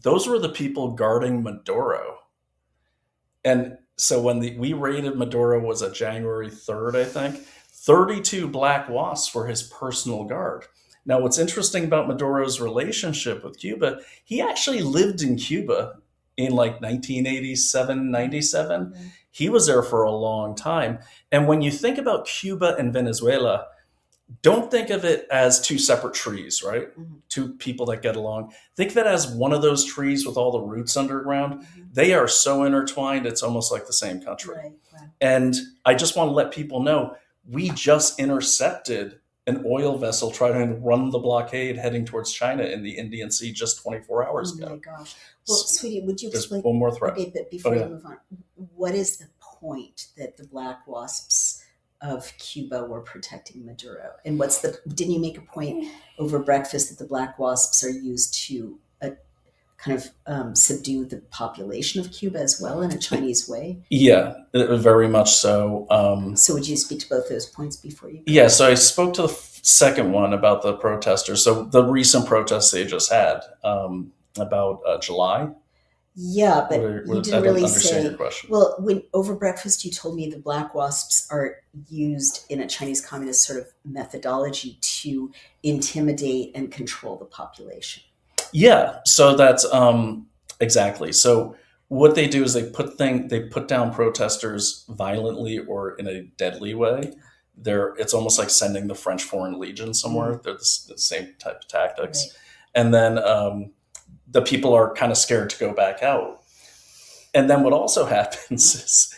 those were the people guarding Maduro. And so when we raided Maduro was a January 3rd, I think, 32 Black Wasps were his personal guard. Now, what's interesting about Maduro's relationship with Cuba, he actually lived in Cuba in like 1987, 97. Mm-hmm. He was there for a long time. And when you think about Cuba and Venezuela, don't think of it as two separate trees, right? Mm-hmm. Two people that get along. Think of it as one of those trees with all the roots underground. Mm-hmm. They are so intertwined, it's almost like the same country. Right. Wow. And I just want to let people know, we just intercepted an oil vessel trying to run the blockade heading towards China in the Indian Sea just 24 hours ago. Oh my gosh. Well, sweetie, would you There's explain? one more threat. Okay, but before we move on, what is the point that the Black Wasps of Cuba were protecting Maduro? And didn't you make a point over breakfast that the Black Wasps are used to kind of subdue the population of Cuba as well in a Chinese way? Yeah, very much so. So would you speak to both those points before you? Yeah, so I spoke to the second one about the protesters. So the recent protests they just had about July. Yeah, but you didn't really say. Your question. Well, when over breakfast you told me the Black Wasps are used in a Chinese communist sort of methodology to intimidate and control the population. Yeah, so that's exactly. So what they do is they put down protesters violently or in a deadly way. It's almost like sending the French Foreign Legion somewhere. Mm-hmm. They're the same type of tactics. Right. And then the people are kind of scared to go back out. And then what also happens is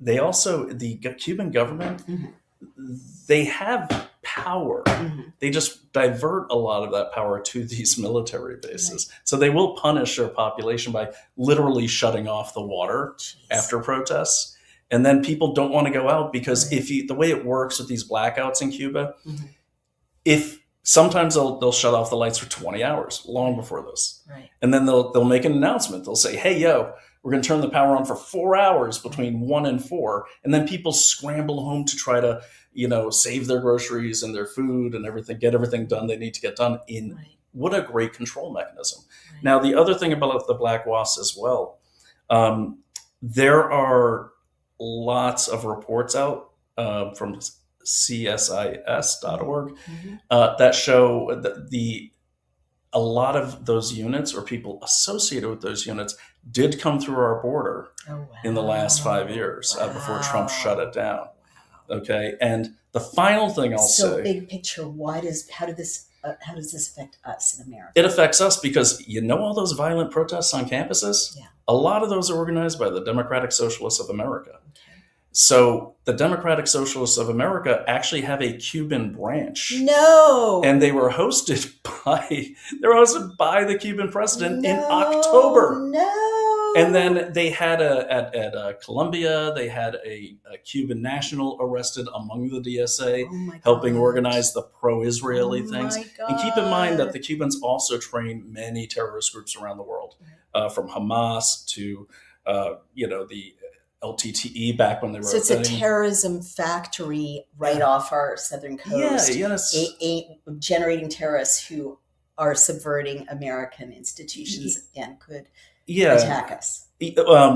the Cuban government, Mm-hmm. they have power. Mm-hmm. They just divert a lot of that power to these military bases. Right. So they will punish their population by literally shutting off the water Jeez. after protests. And then people don't want to go out because Right. the way it works with these blackouts in Cuba, Mm-hmm. if sometimes they'll shut off the lights for 20 hours long before this. Right. And then they'll make an announcement. They'll say, hey, we're going to turn the power on for 4 hours between 1 and 4. And then people scramble home to try to, save their groceries and their food and everything, get everything done they need to get done in. Right. What a great control mechanism. Right. Now, the other thing about the Black Wasps as well, there are lots of reports out from csis.org Mm-hmm. that show that a lot of those units or people associated with those units did come through our border in the last 5 years before Trump shut it down. Wow. Okay, and the final thing I'll say. So big picture, how does this affect us in America? It affects us because all those violent protests on campuses? Yeah. A lot of those are organized by the Democratic Socialists of America. Okay. So the Democratic Socialists of America actually have a Cuban branch. No. And they were hosted by the Cuban president in October. No. And then they had at Columbia, they had a Cuban national arrested among the DSA, helping organize the pro-Israeli things. And keep in mind that the Cubans also train many terrorist groups around the world, from Hamas to the LTTE back when they were. So it's a terrorism factory right off our southern coast. Yeah, yes. Generating terrorists who are subverting American institutions and could attack us.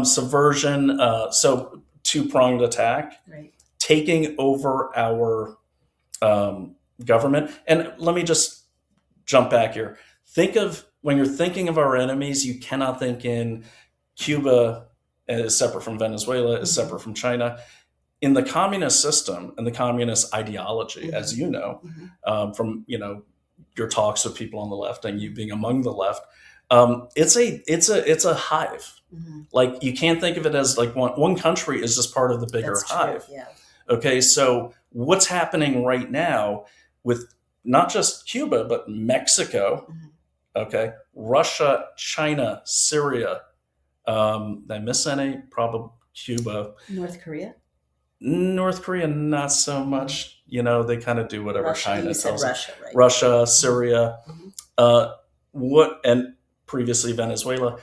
Subversion. So two-pronged attack. Right. Taking over our government. And let me just jump back here. When you're thinking of our enemies, you cannot think in Cuba is separate from Venezuela, is separate from China. In the communist system and the communist ideology, as you know, from your talks with people on the left and you being among the left, it's a hive. Mm-hmm. Like you can't think of it as like one country is just part of the bigger hive. Yeah. Okay, so what's happening right now with not just Cuba but Mexico, okay, Russia, China, Syria. Did I miss any? Probably Cuba. North Korea, not so much. They kind of do whatever Russia, China you said tells them. Russia, right? Russia, Syria, Mhm. and previously Venezuela,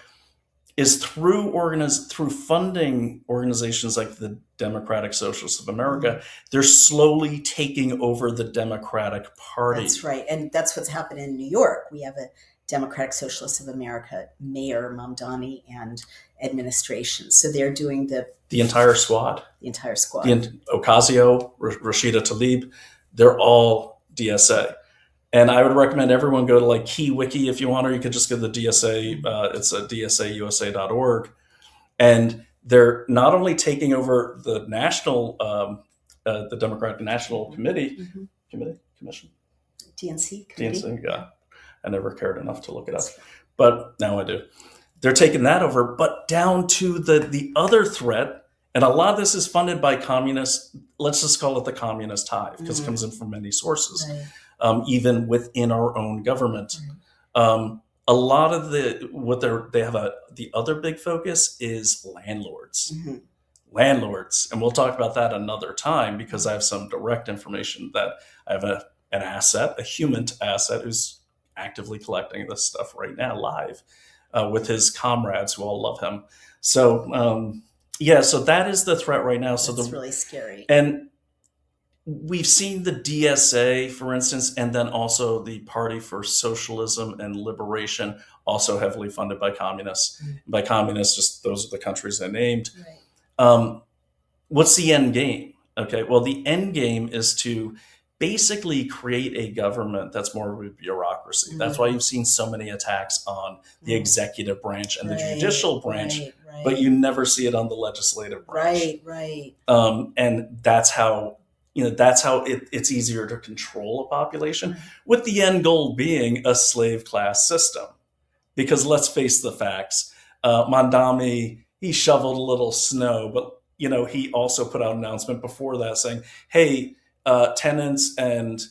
is through funding organizations like the Democratic Socialists of America. They're slowly taking over the Democratic Party. That's right. And that's what's happened in New York. We have a Democratic Socialists of America mayor, Mamdani, and administration. So they're doing the entire squad. The entire squad. Ocasio, Rashida Tlaib, they're all DSA. And I would recommend everyone go to like Key Wiki if you want, or you could just go to the DSA. It's a dsausa.org. And they're not only taking over the national, the Democratic National Committee, Commission? DNC committee. DNC, yeah. I never cared enough to look it up, but now I do. They're taking that over, but down to the other threat, and a lot of this is funded by communists. Let's just call it the communist hive, because it comes in from many sources. Right. Even within our own government. A lot of the other big focus is landlords. Landlords. And we'll talk about that another time, because I have some direct information that I have an asset, a human asset, who's actively collecting this stuff right now live with his comrades who all love him. So, so that is the threat right now. So that's really scary. And we've seen the DSA, for instance, and then also the Party for Socialism and Liberation, also heavily funded by communists. By communists, just those are the countries I named. Right. What's the end game? Okay, well, the end game is to basically create a government that's more of a bureaucracy. That's why you've seen so many attacks on the executive branch and the judicial branch, but you never see it on the legislative branch. Right. And that's how it's easier to control a population, with the end goal being a slave class system. Because let's face the facts, Mandami, he shoveled a little snow, but he also put out an announcement before that saying, hey, tenants and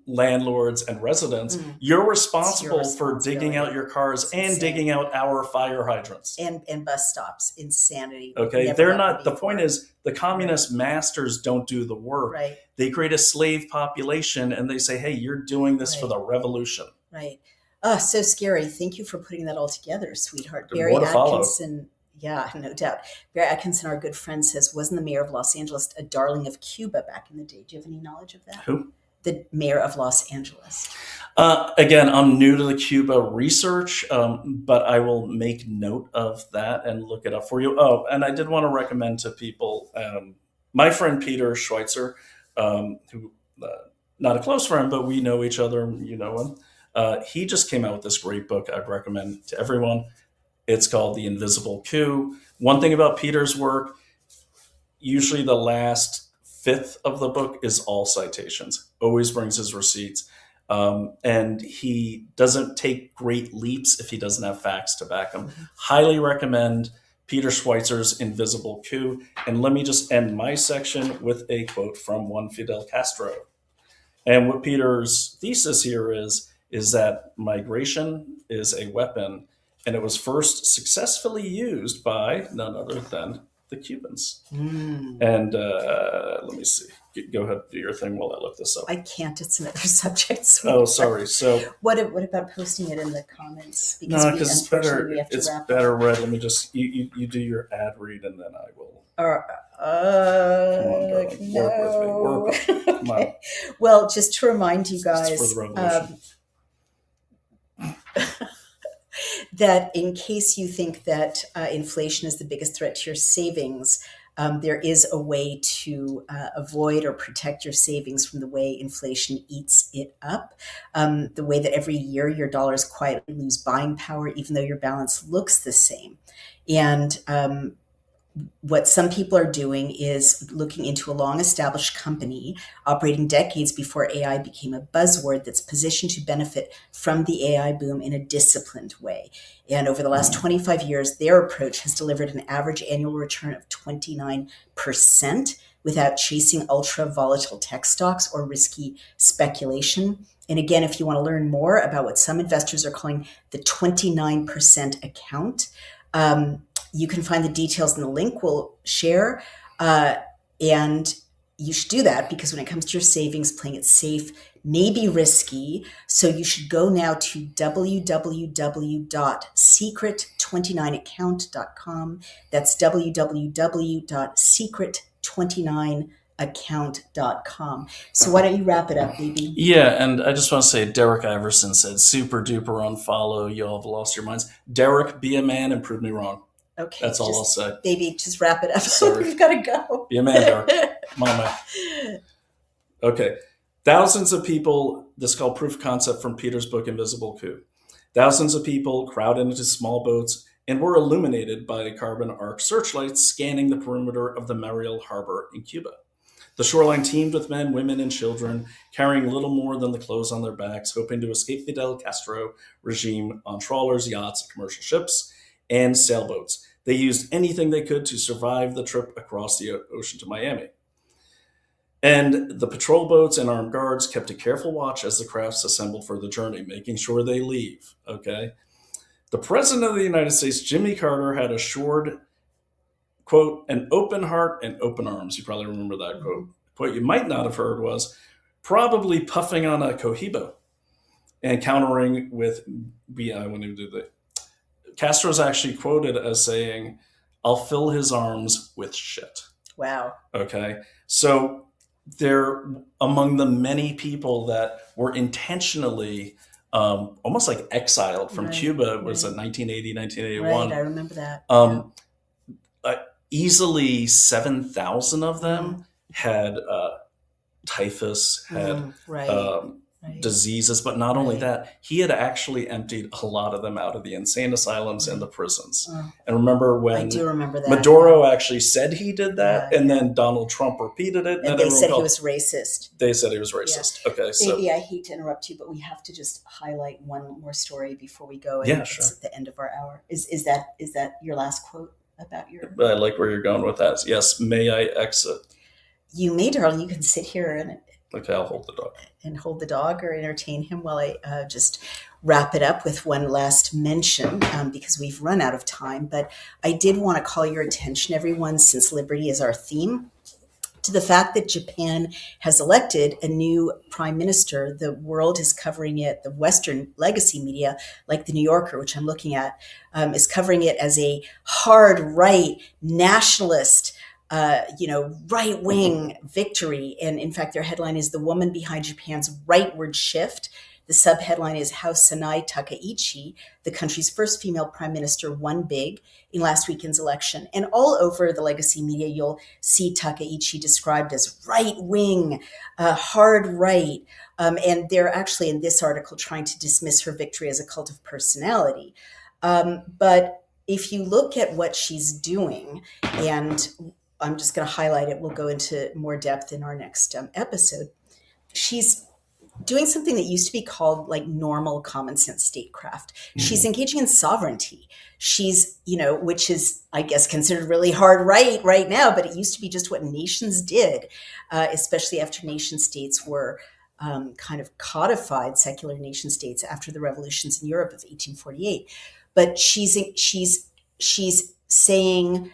landlords and residents, you're responsible for digging out your cars and digging out our fire hydrants. And bus stops. Insanity. Okay, they're not, the point is, the communist masters don't do the work. Right. They create a slave population and they say, hey, you're doing this for the revolution. Right. Oh, so scary. Thank you for putting that all together, sweetheart. Barry More to follow. Atkinson. Yeah, no doubt. Barry Atkinson, our good friend, says, wasn't the mayor of Los Angeles a darling of Cuba back in the day? Do you have any knowledge of that? Who? The mayor of Los Angeles. Again, I'm new to the Cuba research, but I will make note of that and look it up for you. Oh, and I did want to recommend to people, my friend Peter Schweitzer, who not a close friend, but we know each other, you know him. He just came out with this great book I'd recommend to everyone. It's called The Invisible Coup. One thing about Peter's work, usually the last fifth of the book is all citations, always brings his receipts. And he doesn't take great leaps if he doesn't have facts to back him. Highly recommend Peter Schweitzer's Invisible Coup. And let me just end my section with a quote from one Fidel Castro. And what Peter's thesis here is that migration is a weapon, and it was first successfully used by none other than the Cubans. And let me see. Go ahead, do your thing while I look this up. I can't. It's another subject. Oh, sorry. So what about posting it in the comments? No, because it's better. It's better read. Let me just you do your ad read, and then I will. Come on, darling. Work with me. Come on. Well, just to remind you guys. It's for the revolution. That in case you think that inflation is the biggest threat to your savings, there is a way to avoid or protect your savings from the way inflation eats it up. The way that every year your dollars quietly lose buying power, even though your balance looks the same. And what some people are doing is looking into a long-established company operating decades before AI became a buzzword that's positioned to benefit from the AI boom in a disciplined way. And over the last 25 years, their approach has delivered an average annual return of 29% without chasing ultra-volatile tech stocks or risky speculation. And again, if you want to learn more about what some investors are calling the 29% account, you can find the details in the link we'll share. And you should do that because when it comes to your savings, playing it safe may be risky. So you should go now to www.secret29account.com. That's www.secret29account.com. So why don't you wrap it up, baby? Yeah, and I just want to say Derek Iverson said, super duper unfollow. Y'all have lost your minds. Derek, be a man and prove me wrong. Okay. That's all I'll say. Baby, just wrap it up. Sorry. We've got to go. Be a man, Derek. Mama. Okay. Thousands of people, this is called proof of concept from Peter's book, Invisible Coup. Thousands of people crowded into small boats and were illuminated by carbon arc searchlights scanning the perimeter of the Mariel Harbor in Cuba. The shoreline teemed with men, women, and children, carrying little more than the clothes on their backs, hoping to escape Fidel Castro regime on trawlers, yachts, commercial ships, and sailboats. They used anything they could to survive the trip across the ocean to Miami. And the patrol boats and armed guards kept a careful watch as the crafts assembled for the journey, making sure they leave, okay? The President of the United States, Jimmy Carter, had assured, quote, an open heart and open arms. You probably remember that quote. What you might not have heard was probably puffing on a cohiba and countering with, I wouldn't even do that. Castro's actually quoted as saying, I'll fill his arms with shit. Wow. Okay. So they're among the many people that were intentionally almost like exiled from Cuba. It was in 1980, 1981. Right, I remember that. Easily 7,000 of them had typhus, had diseases, but not only that, he had actually emptied a lot of them out of the insane asylums and the prisons. And remember when I do remember that. Maduro actually said he did that, and then Donald Trump repeated it. And they said he was racist. They said he was racist. Yeah. Okay, so maybe I hate to interrupt you, but we have to just highlight one more story before we go. Yeah, sure. It's at the end of our hour. Is that your last quote about your? I like where you're going with that. Yes, may I exit? You may, darling. You can sit here and. Okay, I'll hold the dog. And hold the dog or entertain him while I just wrap it up with one last mention because we've run out of time. But I did want to call your attention, everyone, since liberty is our theme, to the fact that Japan has elected a new prime minister. The world is covering it. The Western legacy media, like the New Yorker, which I'm looking at, is covering it as a hard right nationalist right-wing victory. And in fact, their headline is "The Woman Behind Japan's Rightward Shift." The subheadline is "How Sanai Takaichi, the country's first female prime minister, won big in last weekend's election." And all over the legacy media, you'll see Takaichi described as right-wing, hard right. And they're actually in this article trying to dismiss her victory as a cult of personality. But if you look at what she's doing, and I'm just going to highlight it. We'll go into more depth in our next episode. She's doing something that used to be called like normal common sense statecraft. She's engaging in sovereignty. She's, which is, I guess, considered really hard right now, but it used to be just what nations did, especially after nation states were kind of codified, secular nation states after the revolutions in Europe of 1848. But she's saying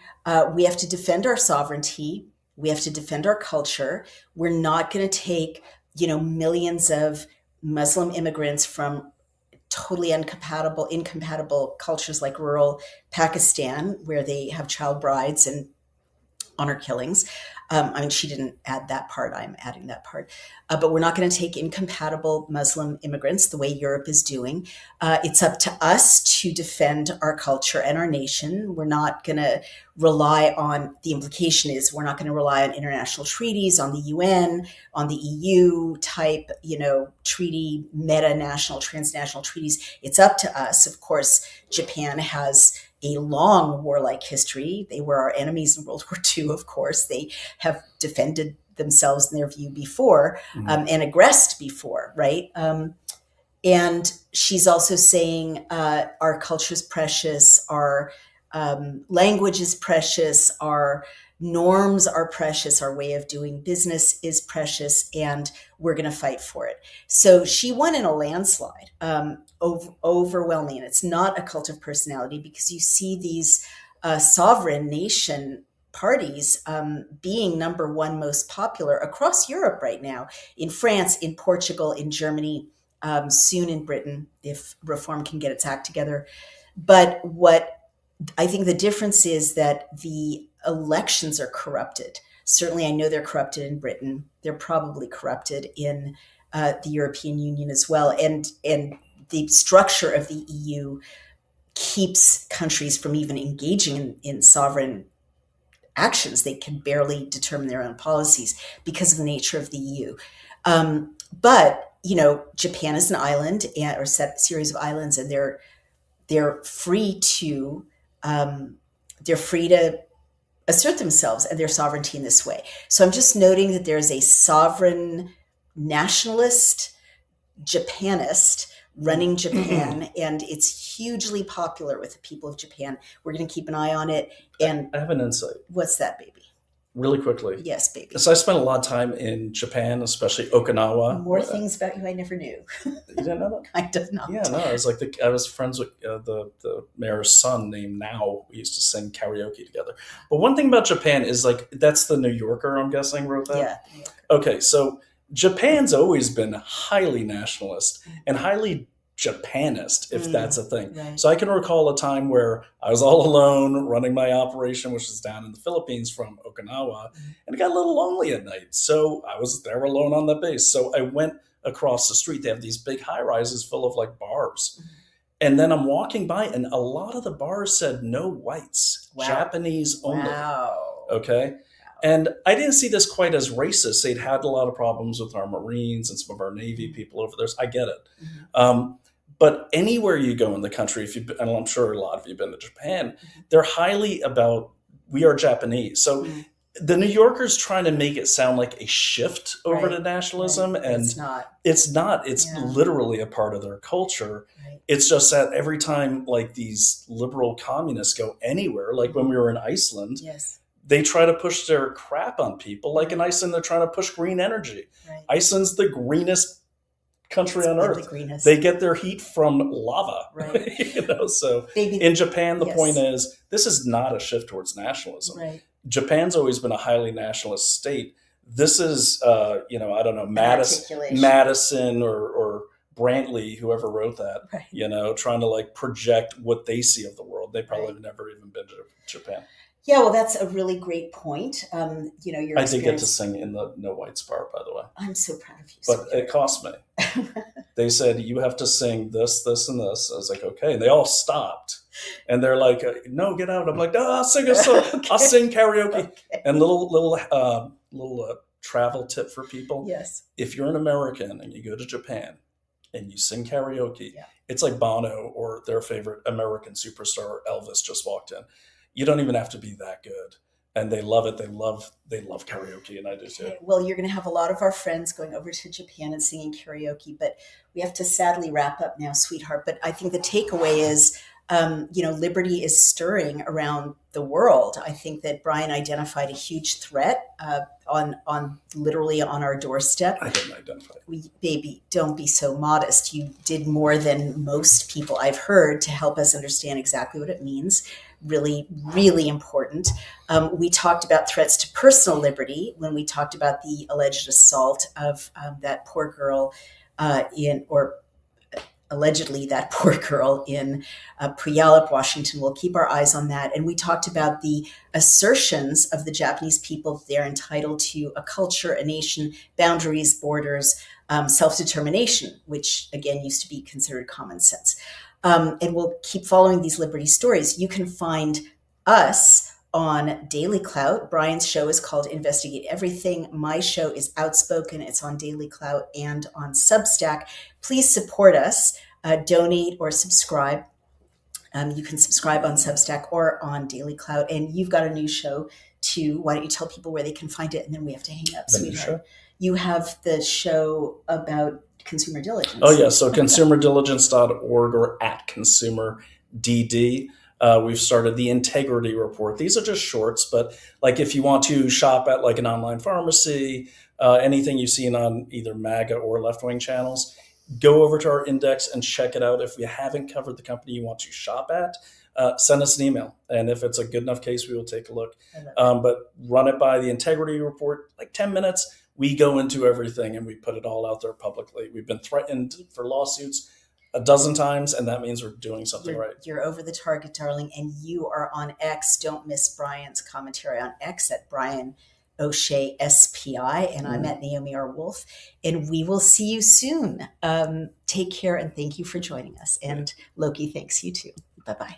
we have to defend our sovereignty. We have to defend our culture. We're not going to take, millions of Muslim immigrants from totally incompatible cultures like rural Pakistan, where they have child brides and honor killings. She didn't add that part. I'm adding that part. But we're not going to take incompatible Muslim immigrants the way Europe is doing. It's up to us to defend our culture and our nation. We're not going to rely on, the implication is we're not going to rely on international treaties, on the UN, on the EU type, treaty, meta-national, transnational treaties. It's up to us. Of course, Japan has a long warlike history. They were our enemies in World War II, of course. They have defended themselves in their view before and aggressed before, right? And she's also saying our culture is precious, our language is precious, our norms are precious, our way of doing business is precious, and we're going to fight for it. So she won in a landslide, overwhelming. And it's not a cult of personality because you see these sovereign nation parties being number one most popular across Europe right now, in France, in Portugal, in Germany, soon in Britain, if reform can get its act together. But what I think the difference is that the elections are corrupted. Certainly, I know they're corrupted in Britain. They're probably corrupted in the European Union as well. And the structure of the EU keeps countries from even engaging in sovereign actions. They can barely determine their own policies because of the nature of the EU. But Japan is an island or a series of islands, and they're free to assert themselves and their sovereignty in this way. So I'm just noting that there's a sovereign nationalist Japanist running Japan, and it's hugely popular with the people of Japan. We're going to keep an eye on it. And I have an insight. What's that, baby? Really quickly. Yes, baby. So I spent a lot of time in Japan, especially Okinawa. More things about you I never knew. You didn't know that? Kind of not. Yeah, no, I was friends with the mayor's son named Now. We used to sing karaoke together. But one thing about Japan is that's the New Yorker, I'm guessing, wrote that? Yeah. New Yorker. Okay, so Japan's always been highly nationalist and highly Japanist, if that's a thing. Right. So I can recall a time where I was all alone running my operation, which is down in the Philippines from Okinawa, and it got a little lonely at night. So I was there alone on the base. So I went across the street. They have these big high rises full of bars. And then I'm walking by, and a lot of the bars said no whites, Wow. Japanese only. Wow. Okay. And I didn't see this quite as racist. They'd had a lot of problems with our Marines and some of our Navy people over there. So I get it. But anywhere you go in the country, and I'm sure a lot of you have been to Japan, they're highly about, we are Japanese. So the New Yorker's trying to make it sound like a shift over to nationalism. Right. And it's not. It's not. It's literally a part of their culture. Right. It's just that every time these liberal communists go anywhere, like when we were in Iceland, Yes. they try to push their crap on people. Like in Iceland, they're trying to push green energy. Right. Iceland's the greenest country on earth. The greenest. They get their heat from lava. Right. So Baby. in Japan, the point is, this is not a shift towards nationalism. Right. Japan's always been a highly nationalist state. This is, I don't know, Articulation. Madison or Brantley, whoever wrote that, Right. Trying to project what they see of the world. They probably have never even been to Japan. Yeah, well, that's a really great point. Your I did get to sing in the No Whites bar, by the way. I'm so proud of you. But it cost me. They said, you have to sing this, this, and this. I was like, okay. And they all stopped. And they're like, no, get out. I'm like, no, I'll sing a song. Okay. I'll sing karaoke. Okay. And little travel tip for people. Yes. If you're an American and you go to Japan and you sing karaoke, it's like Bono or their favorite American superstar, Elvis, just walked in. You don't even have to be that good. And they love it. They love karaoke, and I do too. Okay. Well, you're going to have a lot of our friends going over to Japan and singing karaoke, but we have to sadly wrap up now, sweetheart. But I think the takeaway is, liberty is stirring around the world. I think that Brian identified a huge threat on literally on our doorstep. I didn't identify it. Baby, don't be so modest. You did more than most people I've heard to help us understand exactly what it means. Really, really important. We talked about threats to personal liberty when we talked about the alleged assault of that poor girl allegedly that poor girl in Puyallup, Washington. We'll keep our eyes on that. And we talked about the assertions of the Japanese people. They're entitled to a culture, a nation, boundaries, borders, self-determination, which again used to be considered common sense. And we'll keep following these liberty stories. You can find us on Daily Clout. Brian's show is called Investigate Everything. My show is Outspoken. It's on Daily Clout and on Substack. Please support us, donate or subscribe. You can subscribe on Substack or on Daily Clout. And you've got a new show too. Why don't you tell people where they can find it? And then we have to hang up, sweetheart. You have the show about consumer diligence. Oh, yeah. So consumerdiligence.org or @consumerdd. We've started the integrity report. These are just shorts, but if you want to shop at an online pharmacy, anything you've seen on either MAGA or left-wing channels, go over to our index and check it out. If we haven't covered the company you want to shop at, send us an email. And if it's a good enough case, we will take a look. I love it. But run it by the integrity report, like 10 minutes. We go into everything and we put it all out there publicly. We've been threatened for lawsuits a dozen times, and that means we're doing something right. You're over the target, darling, and you are on X. Don't miss Brian's commentary on X at Brian O'Shea SPI, and I'm at Naomi R. Wolf, and we will see you soon. Take care, and thank you for joining us. And Loki thanks you too. Bye-bye.